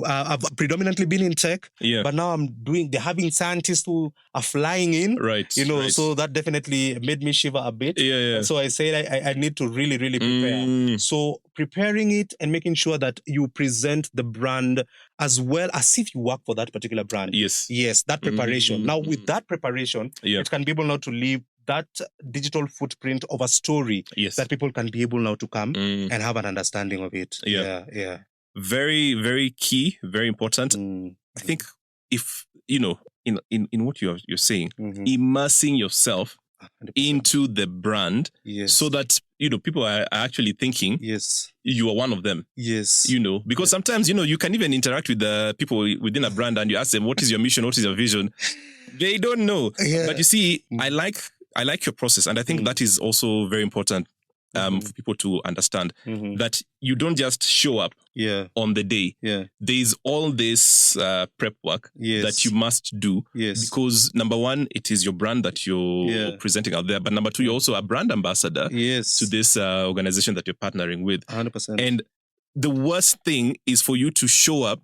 I've predominantly been in tech, but now they're having scientists who are flying in. Right. So that definitely made me shiver a bit. So I said, I need to really, really prepare. So preparing it and making sure that you present the brand as well as if you work for that particular brand. Yes, that preparation. Now, with that preparation, it can be able now to leave that digital footprint of a story that people can be able now to come and have an understanding of it. very, very key, very important. I think if, in what you're saying, immersing yourself 100%. into the brand, so that, people are actually thinking you are one of them. Because sometimes, you can even interact with the people within a brand and you ask them, what is your mission? What is your vision? They don't know. But you see, I like your process. And I think that is also very important for people to understand that you don't just show up on the day. There's all this prep work that you must do. Because number one, it is your brand that you're presenting out there. But number two, you're also a brand ambassador to this organization that you're partnering with. 100%. And the worst thing is for you to show up.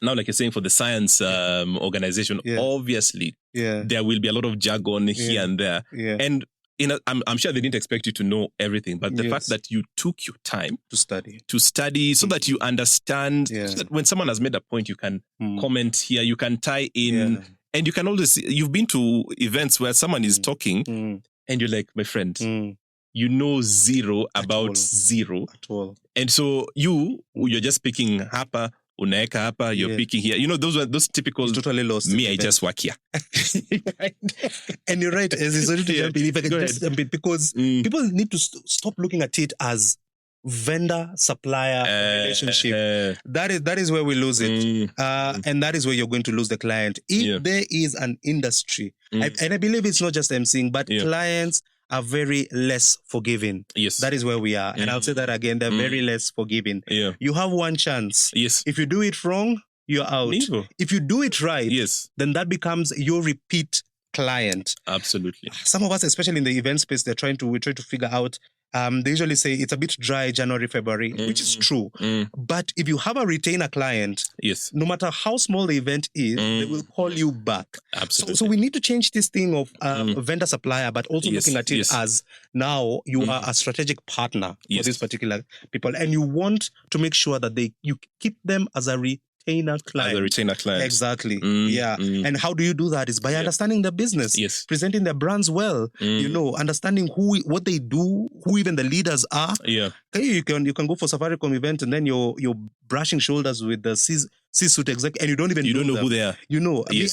Now, like you're saying, for the science organization, obviously, there will be a lot of jargon here and there. And I'm sure they didn't expect you to know everything, but the fact that you took your time to study so that you understand, so that when someone has made a point, you can comment here, you can tie in, and you can always, you've been to events where someone is talking and you're like, my friend, you know zero about zero. At all. And so you're just picking hapa, unaeka hapa, you're picking here. Those typical. It's totally lost. Me, I just work here. And you're right, as because people need to stop looking at it as vendor-supplier relationship. That is where we lose it. And that is where you're going to lose the client. If there is an industry, and I believe it's not just emceeing, but clients are very less forgiving. That is where we are. And I'll say that again, they're very less forgiving. You have one chance. If you do it wrong, you're out. If you do it right, then that becomes your repeat client. Absolutely. Some of us, especially in the event space, we try to figure out. They usually say it's a bit dry January, February, which is true. But if you have a retainer client, no matter how small the event is, they will call you back. Absolutely. So we need to change this thing of vendor supplier, but also looking at it as now you are a strategic partner for these particular people, and you want to make sure that you keep them as a retainer client. As a retainer client. Exactly. And how do you do that? Is by understanding the business, presenting their brands well, understanding what they do, who even the leaders are. You can go for Safaricom event and then you're brushing shoulders with the C-suite exec, and you don't know who they are.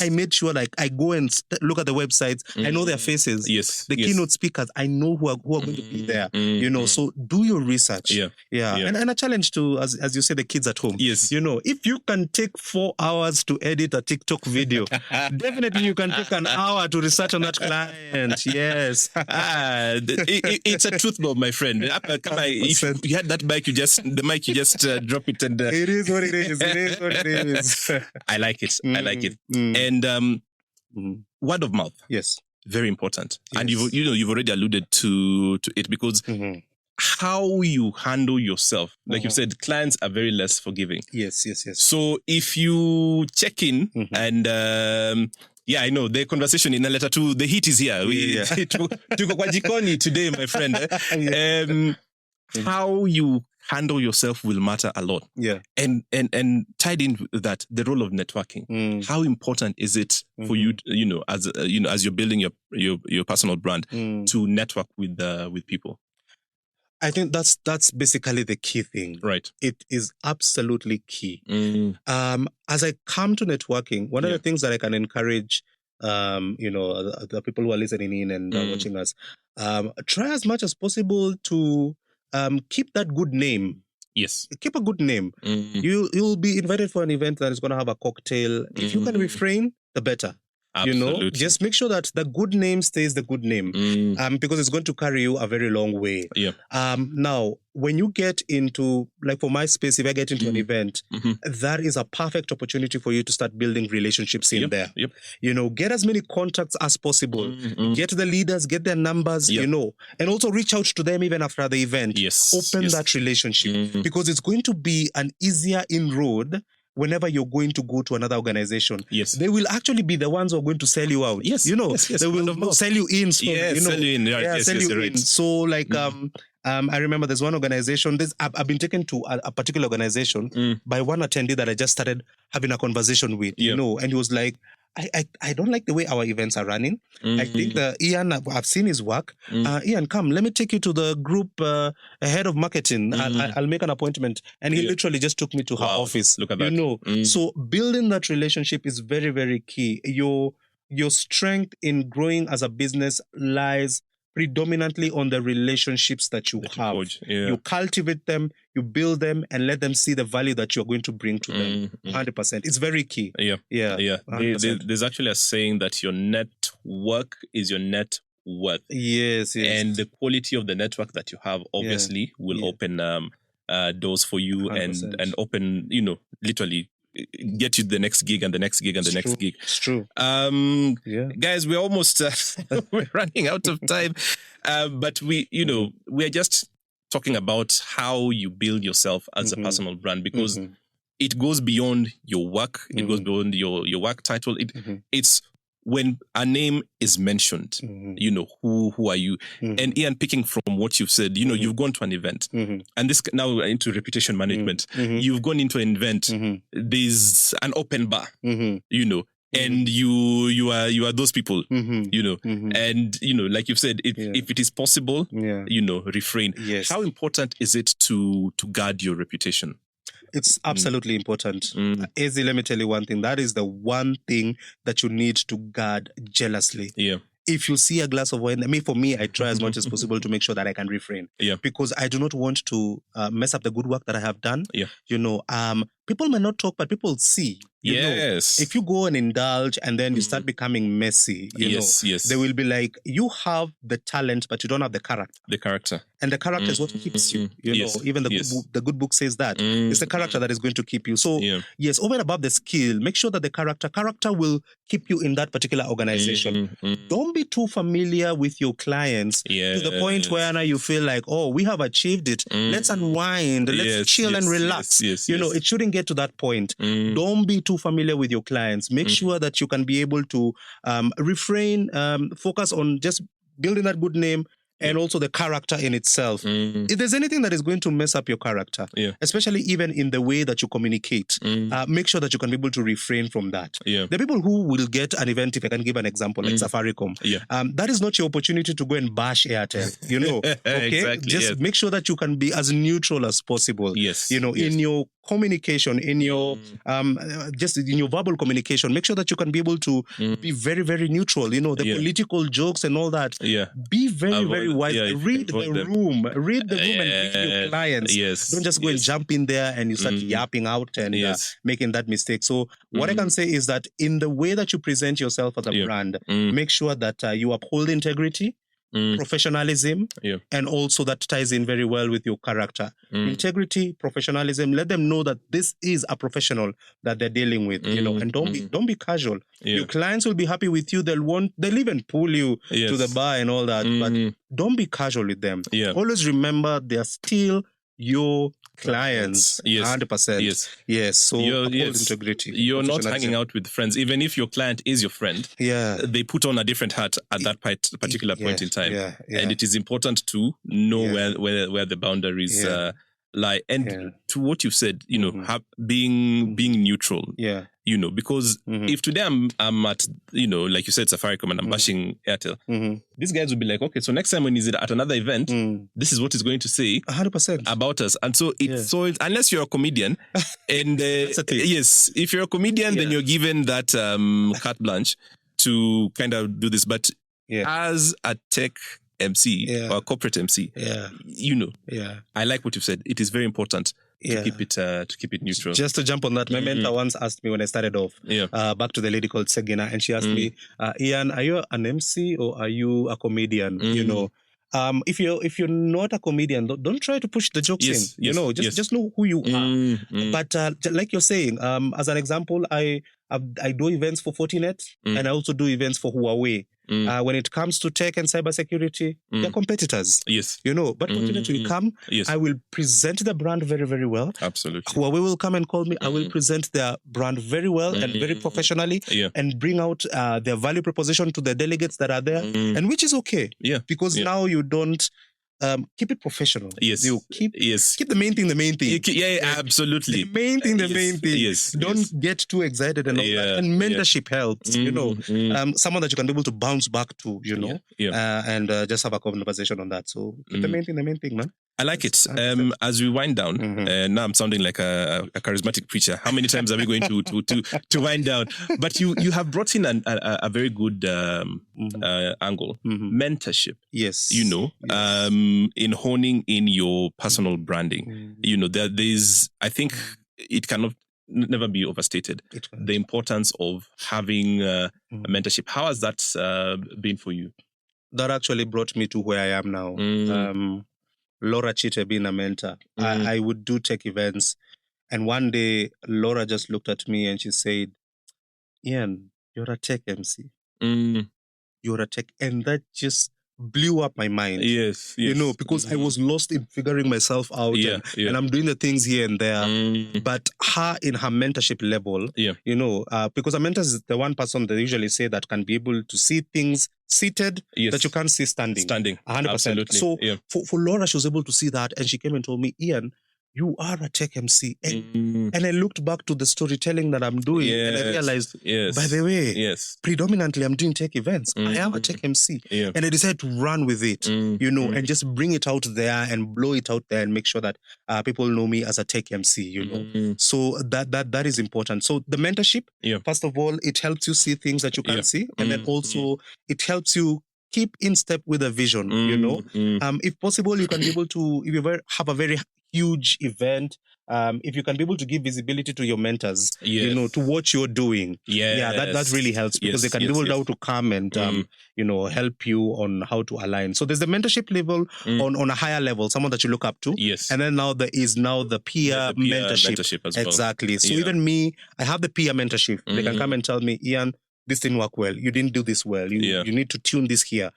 I made sure I go and look at the websites. I know their faces. The keynote speakers, I know who are going to be there. So do your research. And a challenge to, as you say, the kids at home. If you can take 4 hours to edit a TikTok video, definitely you can take an hour to research on that client. Yes. It's a truth bomb, my friend. If you had that mic, you just drop it and it is what it is. It is what it is. I like it. I like it. And word of mouth. Very important. And you've already alluded to it, because how you handle yourself, like you said, clients are very less forgiving. Yes. So if you check in and I know the conversation in a letter to the heat is here. Tuko kwa jikoni today, my friend. How you handle yourself will matter a lot. And tied in with that, the role of networking. How important is it for you, as you're building your personal brand, to network with people? I think that's basically the key thing. Right. It is absolutely key. As I come to networking, one of the things that I can encourage, the people who are listening in and watching us, try as much as possible to keep that good name. Keep a good name. You'll be invited for an event that is going to have a cocktail. If you can refrain, the better. Absolutely. Just make sure that the good name stays the good name, because it's going to carry you a very long way. Now, when you get into, like for my space, if I get into an event, that is a perfect opportunity for you to start building relationships in there. Get as many contacts as possible. Get the leaders, get their numbers, and also reach out to them even after the event. Open that relationship, because it's going to be an easier inroad. Whenever you're going to go to another organization, they will actually be the ones who are going to sell you out. They will sell you in. Sell you in. Sell you in. So, like, I remember there's one organization. I've been taken to a particular organization by one attendee that I just started having a conversation with. And he was like, I don't like the way our events are running. I think Ian, I've seen his work. Ian, come, let me take you to the group head of marketing. I'll make an appointment. And he literally just took me to her office. Look at that. So building that relationship is very, very key. Your strength in growing as a business lies predominantly on the relationships that you have. You cultivate them, you build them, and let them see the value that you're going to bring to them. 100%. It's very key. Yeah. There's actually a saying that your network is your net worth. Yes. And the quality of the network that you have obviously will open doors for you 100%. and open, literally get you the next gig and the next gig and the next gig. It's true. Guys, we're almost we're running out of time. But we're just talking about how you build yourself as a personal brand, because it goes beyond your work. It goes beyond your work title. It's when a name is mentioned, who are you? And Ian, picking from what you've said, you've gone to an event, and this now into reputation management. You've gone into an event. There's an open bar, and you are those people, and like you've said, if it is possible, refrain. Yes. How important is it to guard your reputation? It's absolutely important. Izzy, let me tell you one thing. That is the one thing that you need to guard jealously. If you see a glass of wine, for me, I try as much as possible to make sure that I can refrain. Because I do not want to mess up the good work that I have done. People may not talk, but people see. Yes. If you go and indulge and then you start becoming messy, they will be like, you have the talent, but you don't have the character. The character. And the character is what keeps you. Even the good book says that. It's the character that is going to keep you. So, yes, over and above the skill, make sure that the character will keep you in that particular organization. Don't be too familiar with your clients to the point where now you feel like, oh, we have achieved it. Let's unwind. Let's chill and relax. It shouldn't get to that point. Don't be too familiar with your clients. Make sure that you can be able to refrain, focus on just building that good name and also the character in itself. If there's anything that is going to mess up your character, especially even in the way that you communicate, make sure that you can be able to refrain from that. The people who will get an event, if I can give an example, like Safaricom, that is not your opportunity to go and bash Airtel, okay? Exactly, just make sure that you can be as neutral as possible. In your communication, in your just in your verbal communication, make sure that you can be able to be very, very neutral. The political jokes and all that. Be very, very wise. Read the room and read your clients. Don't just go and jump in there and you start yapping out and making that mistake. So what I can say is that in the way that you present yourself as a brand, make sure that you uphold integrity, professionalism, and also that ties in very well with your character. Integrity, professionalism, let them know that this is a professional that they're dealing with, and don't be casual. Your clients will be happy with you. They'll even pull you to the bar and all that, but don't be casual with them. Always remember they're still your clients. 100%. Yes. So integrity. You're not hanging out with friends. Even if your client is your friend, they put on a different hat at that particular point in time. And it is important to know where the boundaries lie. And to what you said, being neutral. Because if today I'm at, like you said, Safaricom and I'm bashing Airtel, these guys will be like, okay, so next time when he's at another event, this is what he's going to say 100% about us. And so unless you're a comedian, and yes, if you're a comedian, then you're given that carte blanche to kind of do this. But as a tech MC or a corporate MC, I like what you've said. It is very important to keep it neutral. Just to jump on that, my mentor once asked me when I started off, back to the lady called Segina, and she asked me, Ian, are you an MC or are you a comedian? If you're not a comedian, don't try to push the jokes in. Just know who you are. But like you're saying, as an example, I do events for Fortinet and I also do events for Huawei. When it comes to tech and cybersecurity, they're competitors. But Fortinet will come. I will present the brand very, very well. Absolutely. Huawei will come and call me. I will present their brand very well and very professionally and bring out their value proposition to the delegates that are there, and which is okay. Because now you don't keep it professional. Yes. Keep the main thing the main thing. Absolutely. The main thing the main thing. Yes. Don't get too excited and all that. And mentorship helps, someone that you can be able to bounce back to, and just have a conversation on that. So keep the main thing, man. I like it. As we wind down, now I'm sounding like a charismatic preacher. How many times are we going to wind down? But you have brought in a very good angle, mentorship. Yes. In honing in your personal branding. There's, I think it cannot never be overstated. The importance of having a mentorship. How has that been for you? That actually brought me to where I am now. Laura Chite being a mentor. I would do tech events. And one day, Laura just looked at me and she said, Ian, you're a tech MC. You're a tech. And that just blew up my mind. Yes. Because I was lost in figuring myself out. And I'm doing the things here and there. But her, in her mentorship level, because a mentor is the one person they usually say that can be able to see things seated that you can't see standing. 100%. Absolutely. So for Laura, she was able to see that, and she came and told me, Ian, you are a tech MC. And I looked back to the storytelling that I'm doing, and I realized, by the way, predominantly I'm doing tech events. I am a tech MC. And I decided to run with it, and just bring it out there and blow it out there and make sure that people know me as a tech MC, So that is important. So the mentorship, first of all, it helps you see things that you can't see. And then also it helps you keep in step with a vision, If possible, you can be able to, if you have a very huge event, if you can be able to give visibility to your mentors, to what you're doing. That really helps because they can be able to come and, help you on how to align. So there's the mentorship level on a higher level, someone that you look up to. And then now there is the peer mentorship as well. Exactly. So even me, I have the peer mentorship. They can come and tell me, Ian, this didn't work well. You didn't do this well. You need to tune this here.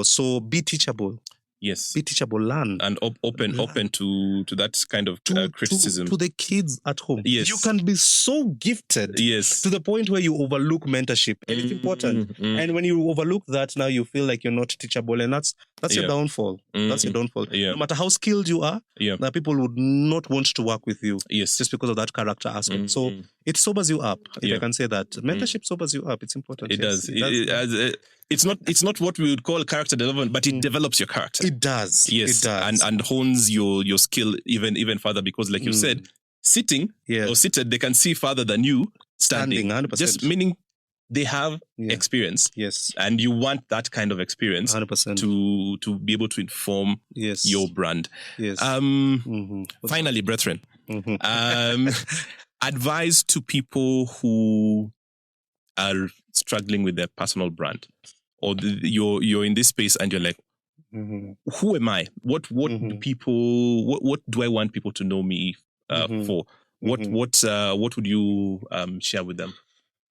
So be teachable. Yes. Be teachable, learn. And open to that kind of criticism. To the kids at home. Yes. You can be so gifted to the point where you overlook mentorship. And it's important. And when you overlook that, now you feel like you're not teachable. And that's your downfall. That's your downfall. No matter how skilled you are, people would not want to work with you. Just because of that character aspect. So it sobers you up, if I can say that. Mentorship sobers you up. It's important. It does. It's not what we would call character development, but it develops your character. It does. Yes. It does. And hones your skill even further because, like you said, sitting or seated, they can see farther than you standing. 100%. Just meaning they have experience. Yes. And you want that kind of experience 100%. to be able to inform your brand. Yes. Finally, brethren, advice to people who are struggling with their personal brand, or you're in this space and you're like, who am I? What do people? What do I want people to know me for? What would you share with them?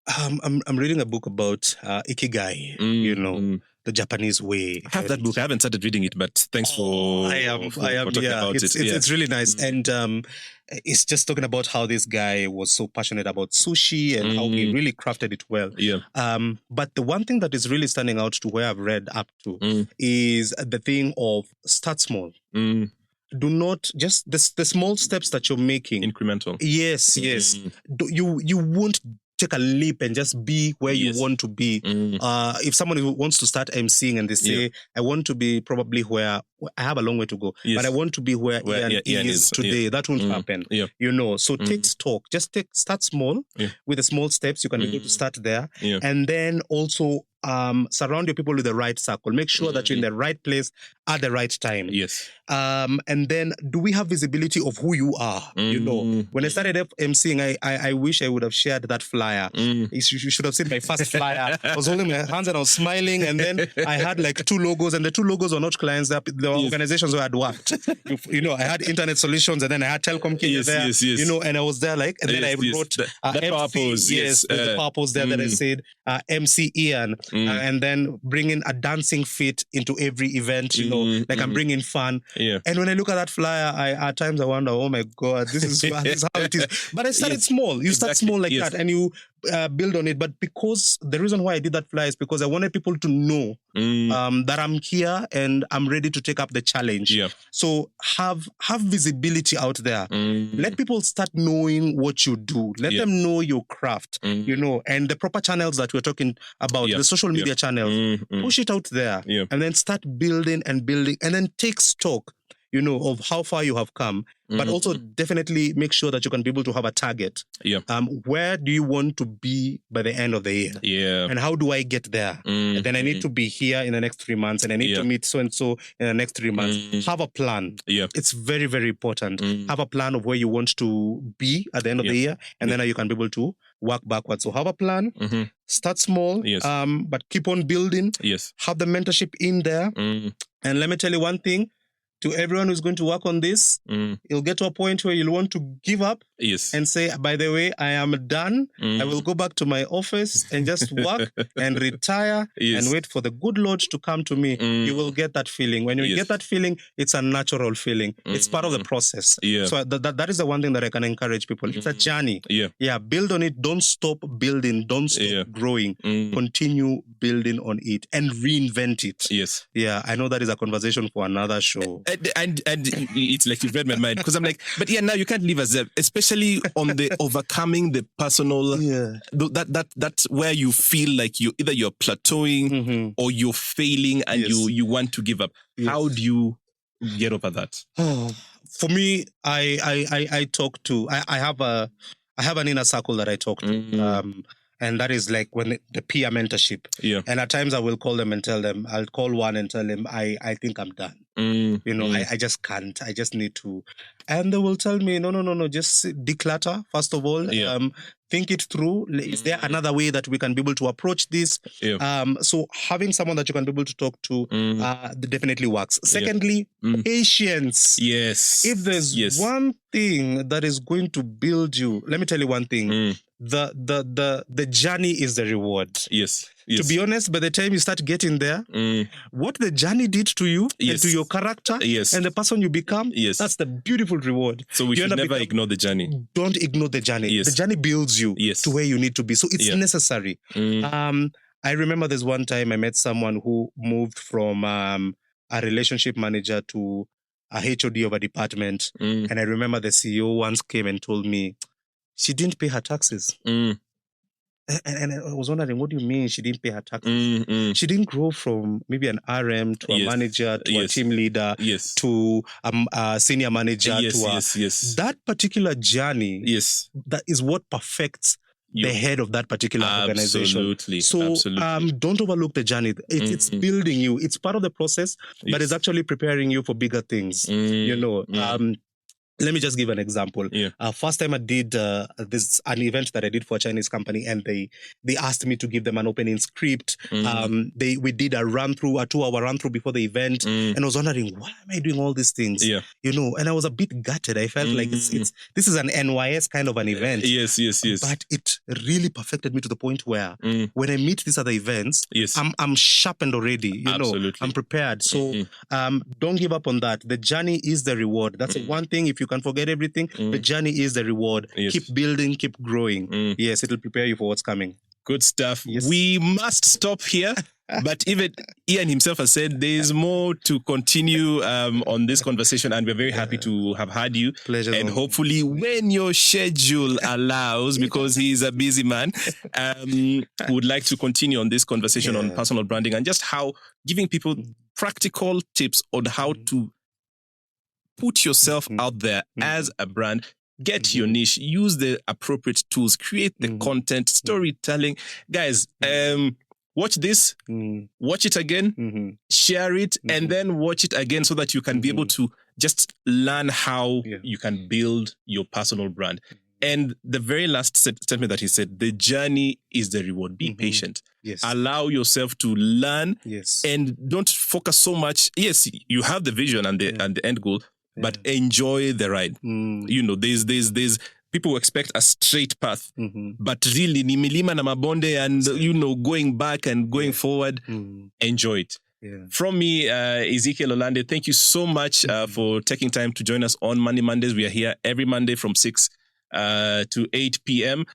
I'm reading a book about ikigai. The Japanese way. I have that book. I haven't started reading it, but thanks for talking about it. It's really nice. And it's just talking about how this guy was so passionate about sushi and how he really crafted it well. But the one thing that is really standing out to where I've read up to is the thing of start small. Do not just the small steps that you're making. Incremental. Yes. You won't take a leap and just be where you want to be. If someone who wants to start emceeing and they say, I want to be probably where I have a long way to go, but I want to be where Ian is today. That won't happen. So take stock. Just start small with the small steps. You can be able to start there. And then also surround your people with the right circle. Make sure that you're in the right place at the right time. And then do we have visibility of who you are? When I started emceeing, I wish I would have shared that flyer. You should have seen my first flyer. I was holding my hands and I was smiling, and then I had like 2 logos, and the 2 logos were not clients. They were organizations where I'd worked. I had internet solutions, and then I had telecom kids there. And I was there and then I wrote the purpose. The purpose there that I said MC Ian, and then bringing a dancing fit into every event. I'm bringing fun. And when I look at that flyer, at times I wonder, oh my God, this is how it is. But I started small. You start small like that, and you build on it. But because the reason why I did that flyer is because I wanted people to know that I'm here and I'm ready to take up the challenge. Yeah. So have visibility out there. Let people start knowing what you do. Let them know your craft, you know, and the proper channels that we're talking about, the social media channels. Push it out there and then start building and then take stock, you know, of how far you have come, but also definitely make sure that you can be able to have a target. Yeah. Where do you want to be by the end of the year? Yeah. And how do I get there? And then I need to be here in the next 3 months, and I need to meet so and so in the next 3 months. Have a plan. Yeah. It's very, very important. Have a plan of where you want to be at the end of the year, and then you can be able to work backwards. So have a plan. Start small. Yes. But keep on building. Yes. Have the mentorship in there. And let me tell you one thing. To everyone who's going to work on this, you'll get to a point where you'll want to give up and say, by the way, I am done. I will go back to my office and just work and retire and wait for the good Lord to come to me. You will get that feeling. When you get that feeling, it's a natural feeling. It's part of the process. So that is the one thing that I can encourage people. It's a journey. Build on it. Don't stop building. Don't stop growing. Continue building on it and reinvent it. I know that is a conversation for another show. And it's like you've read my mind, because I'm like, but now you can't leave us there, especially on the overcoming the personal. That's where you feel like you're plateauing or you're failing and you want to give up. How do you get over that? For me, I talk to. I have an inner circle that I talk to. And that is like when the peer mentorship. And at times I will call them and tell them, I'll call one and tell them, I think I'm done. You know, I just can't. I just need to. And they will tell me, no, just declutter, first of all. Think it through. Is there another way that we can be able to approach this? So having someone that you can be able to talk to definitely works. Secondly, patience. Yes. If there's one thing that is going to build you, let me tell you one thing. The journey is the reward. Yes. To be honest, by the time you start getting there, what the journey did to you and to your character and the person you become, that's the beautiful reward. So we should never ignore the journey. Don't ignore the journey. The journey builds you to where you need to be. So it's necessary. I remember there's one time I met someone who moved from a relationship manager to a HOD of a department. And I remember the CEO once came and told me, she didn't pay her taxes. And I was wondering, what do you mean she didn't pay her taxes? She didn't grow from maybe an RM to a manager to a team leader to a senior manager that particular journey. That is what perfects the head of that particular organization. So don't overlook the journey. It's building you. It's part of the process, but it's actually preparing you for bigger things. You know. Let me just give an example. First time I did an event that I did for a Chinese company, and they asked me to give them an opening script. We did a 2-hour run through before the event, and I was wondering, why am I doing all these things? You know, and I was a bit gutted. I felt like this is an NYS kind of an event. But it really perfected me to the point where when I meet these other events, I'm sharpened already. You know, I'm prepared. So don't give up on that. The journey is the reward. That's the one thing. If you can forget everything, the journey is the reward. Keep building, keep growing. Yes, it'll prepare you for what's coming. Good stuff. We must stop here. But even Ian himself has said there's more to continue on this conversation, and we're very happy to have had you. Pleasure. And hopefully when your schedule allows, because he's a busy man, would like to continue on this conversation on personal branding and just how giving people practical tips on how to put yourself out there as a brand, get your niche, use the appropriate tools, create the content, storytelling. Guys, watch this, watch it again, share it, and then watch it again so that you can be able to just learn how you can build your personal brand. And the very last statement that he said, the journey is the reward. Be patient. Allow yourself to learn and don't focus so much. Yes, you have the vision and the end goal, but enjoy the ride. You know, there's people who expect a straight path, but really ni milima na mabonde, and you know, going back and going forward. Enjoy it. From me, Ezekiel Olande, thank you so much for taking time to join us on Monday Mondays. We are here every Monday from 6 to 8 p.m.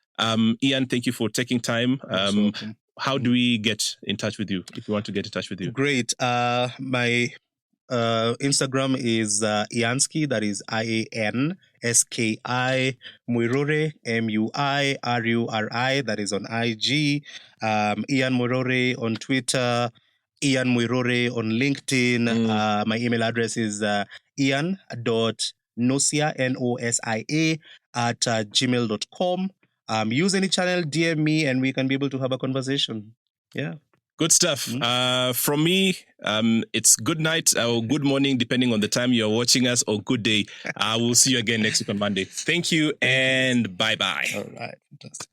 Ian, thank you for taking time. How do we get in touch with you if we want to get in touch with you? Great. My Instagram is Iansky, that is IANSKI, MUIRURI, MUIRURI, that is on IG, Ian Muiruri on Twitter, Ian Muiruri on LinkedIn. My email address is ian.nosia, NOSIA, at gmail.com. Use any channel, DM me, and we can be able to have a conversation. Yeah. Good stuff. From me, it's good night or good morning, depending on the time you're watching us, or good day. We'll see you again next week on Monday. Thank you, and bye-bye. All right. Fantastic.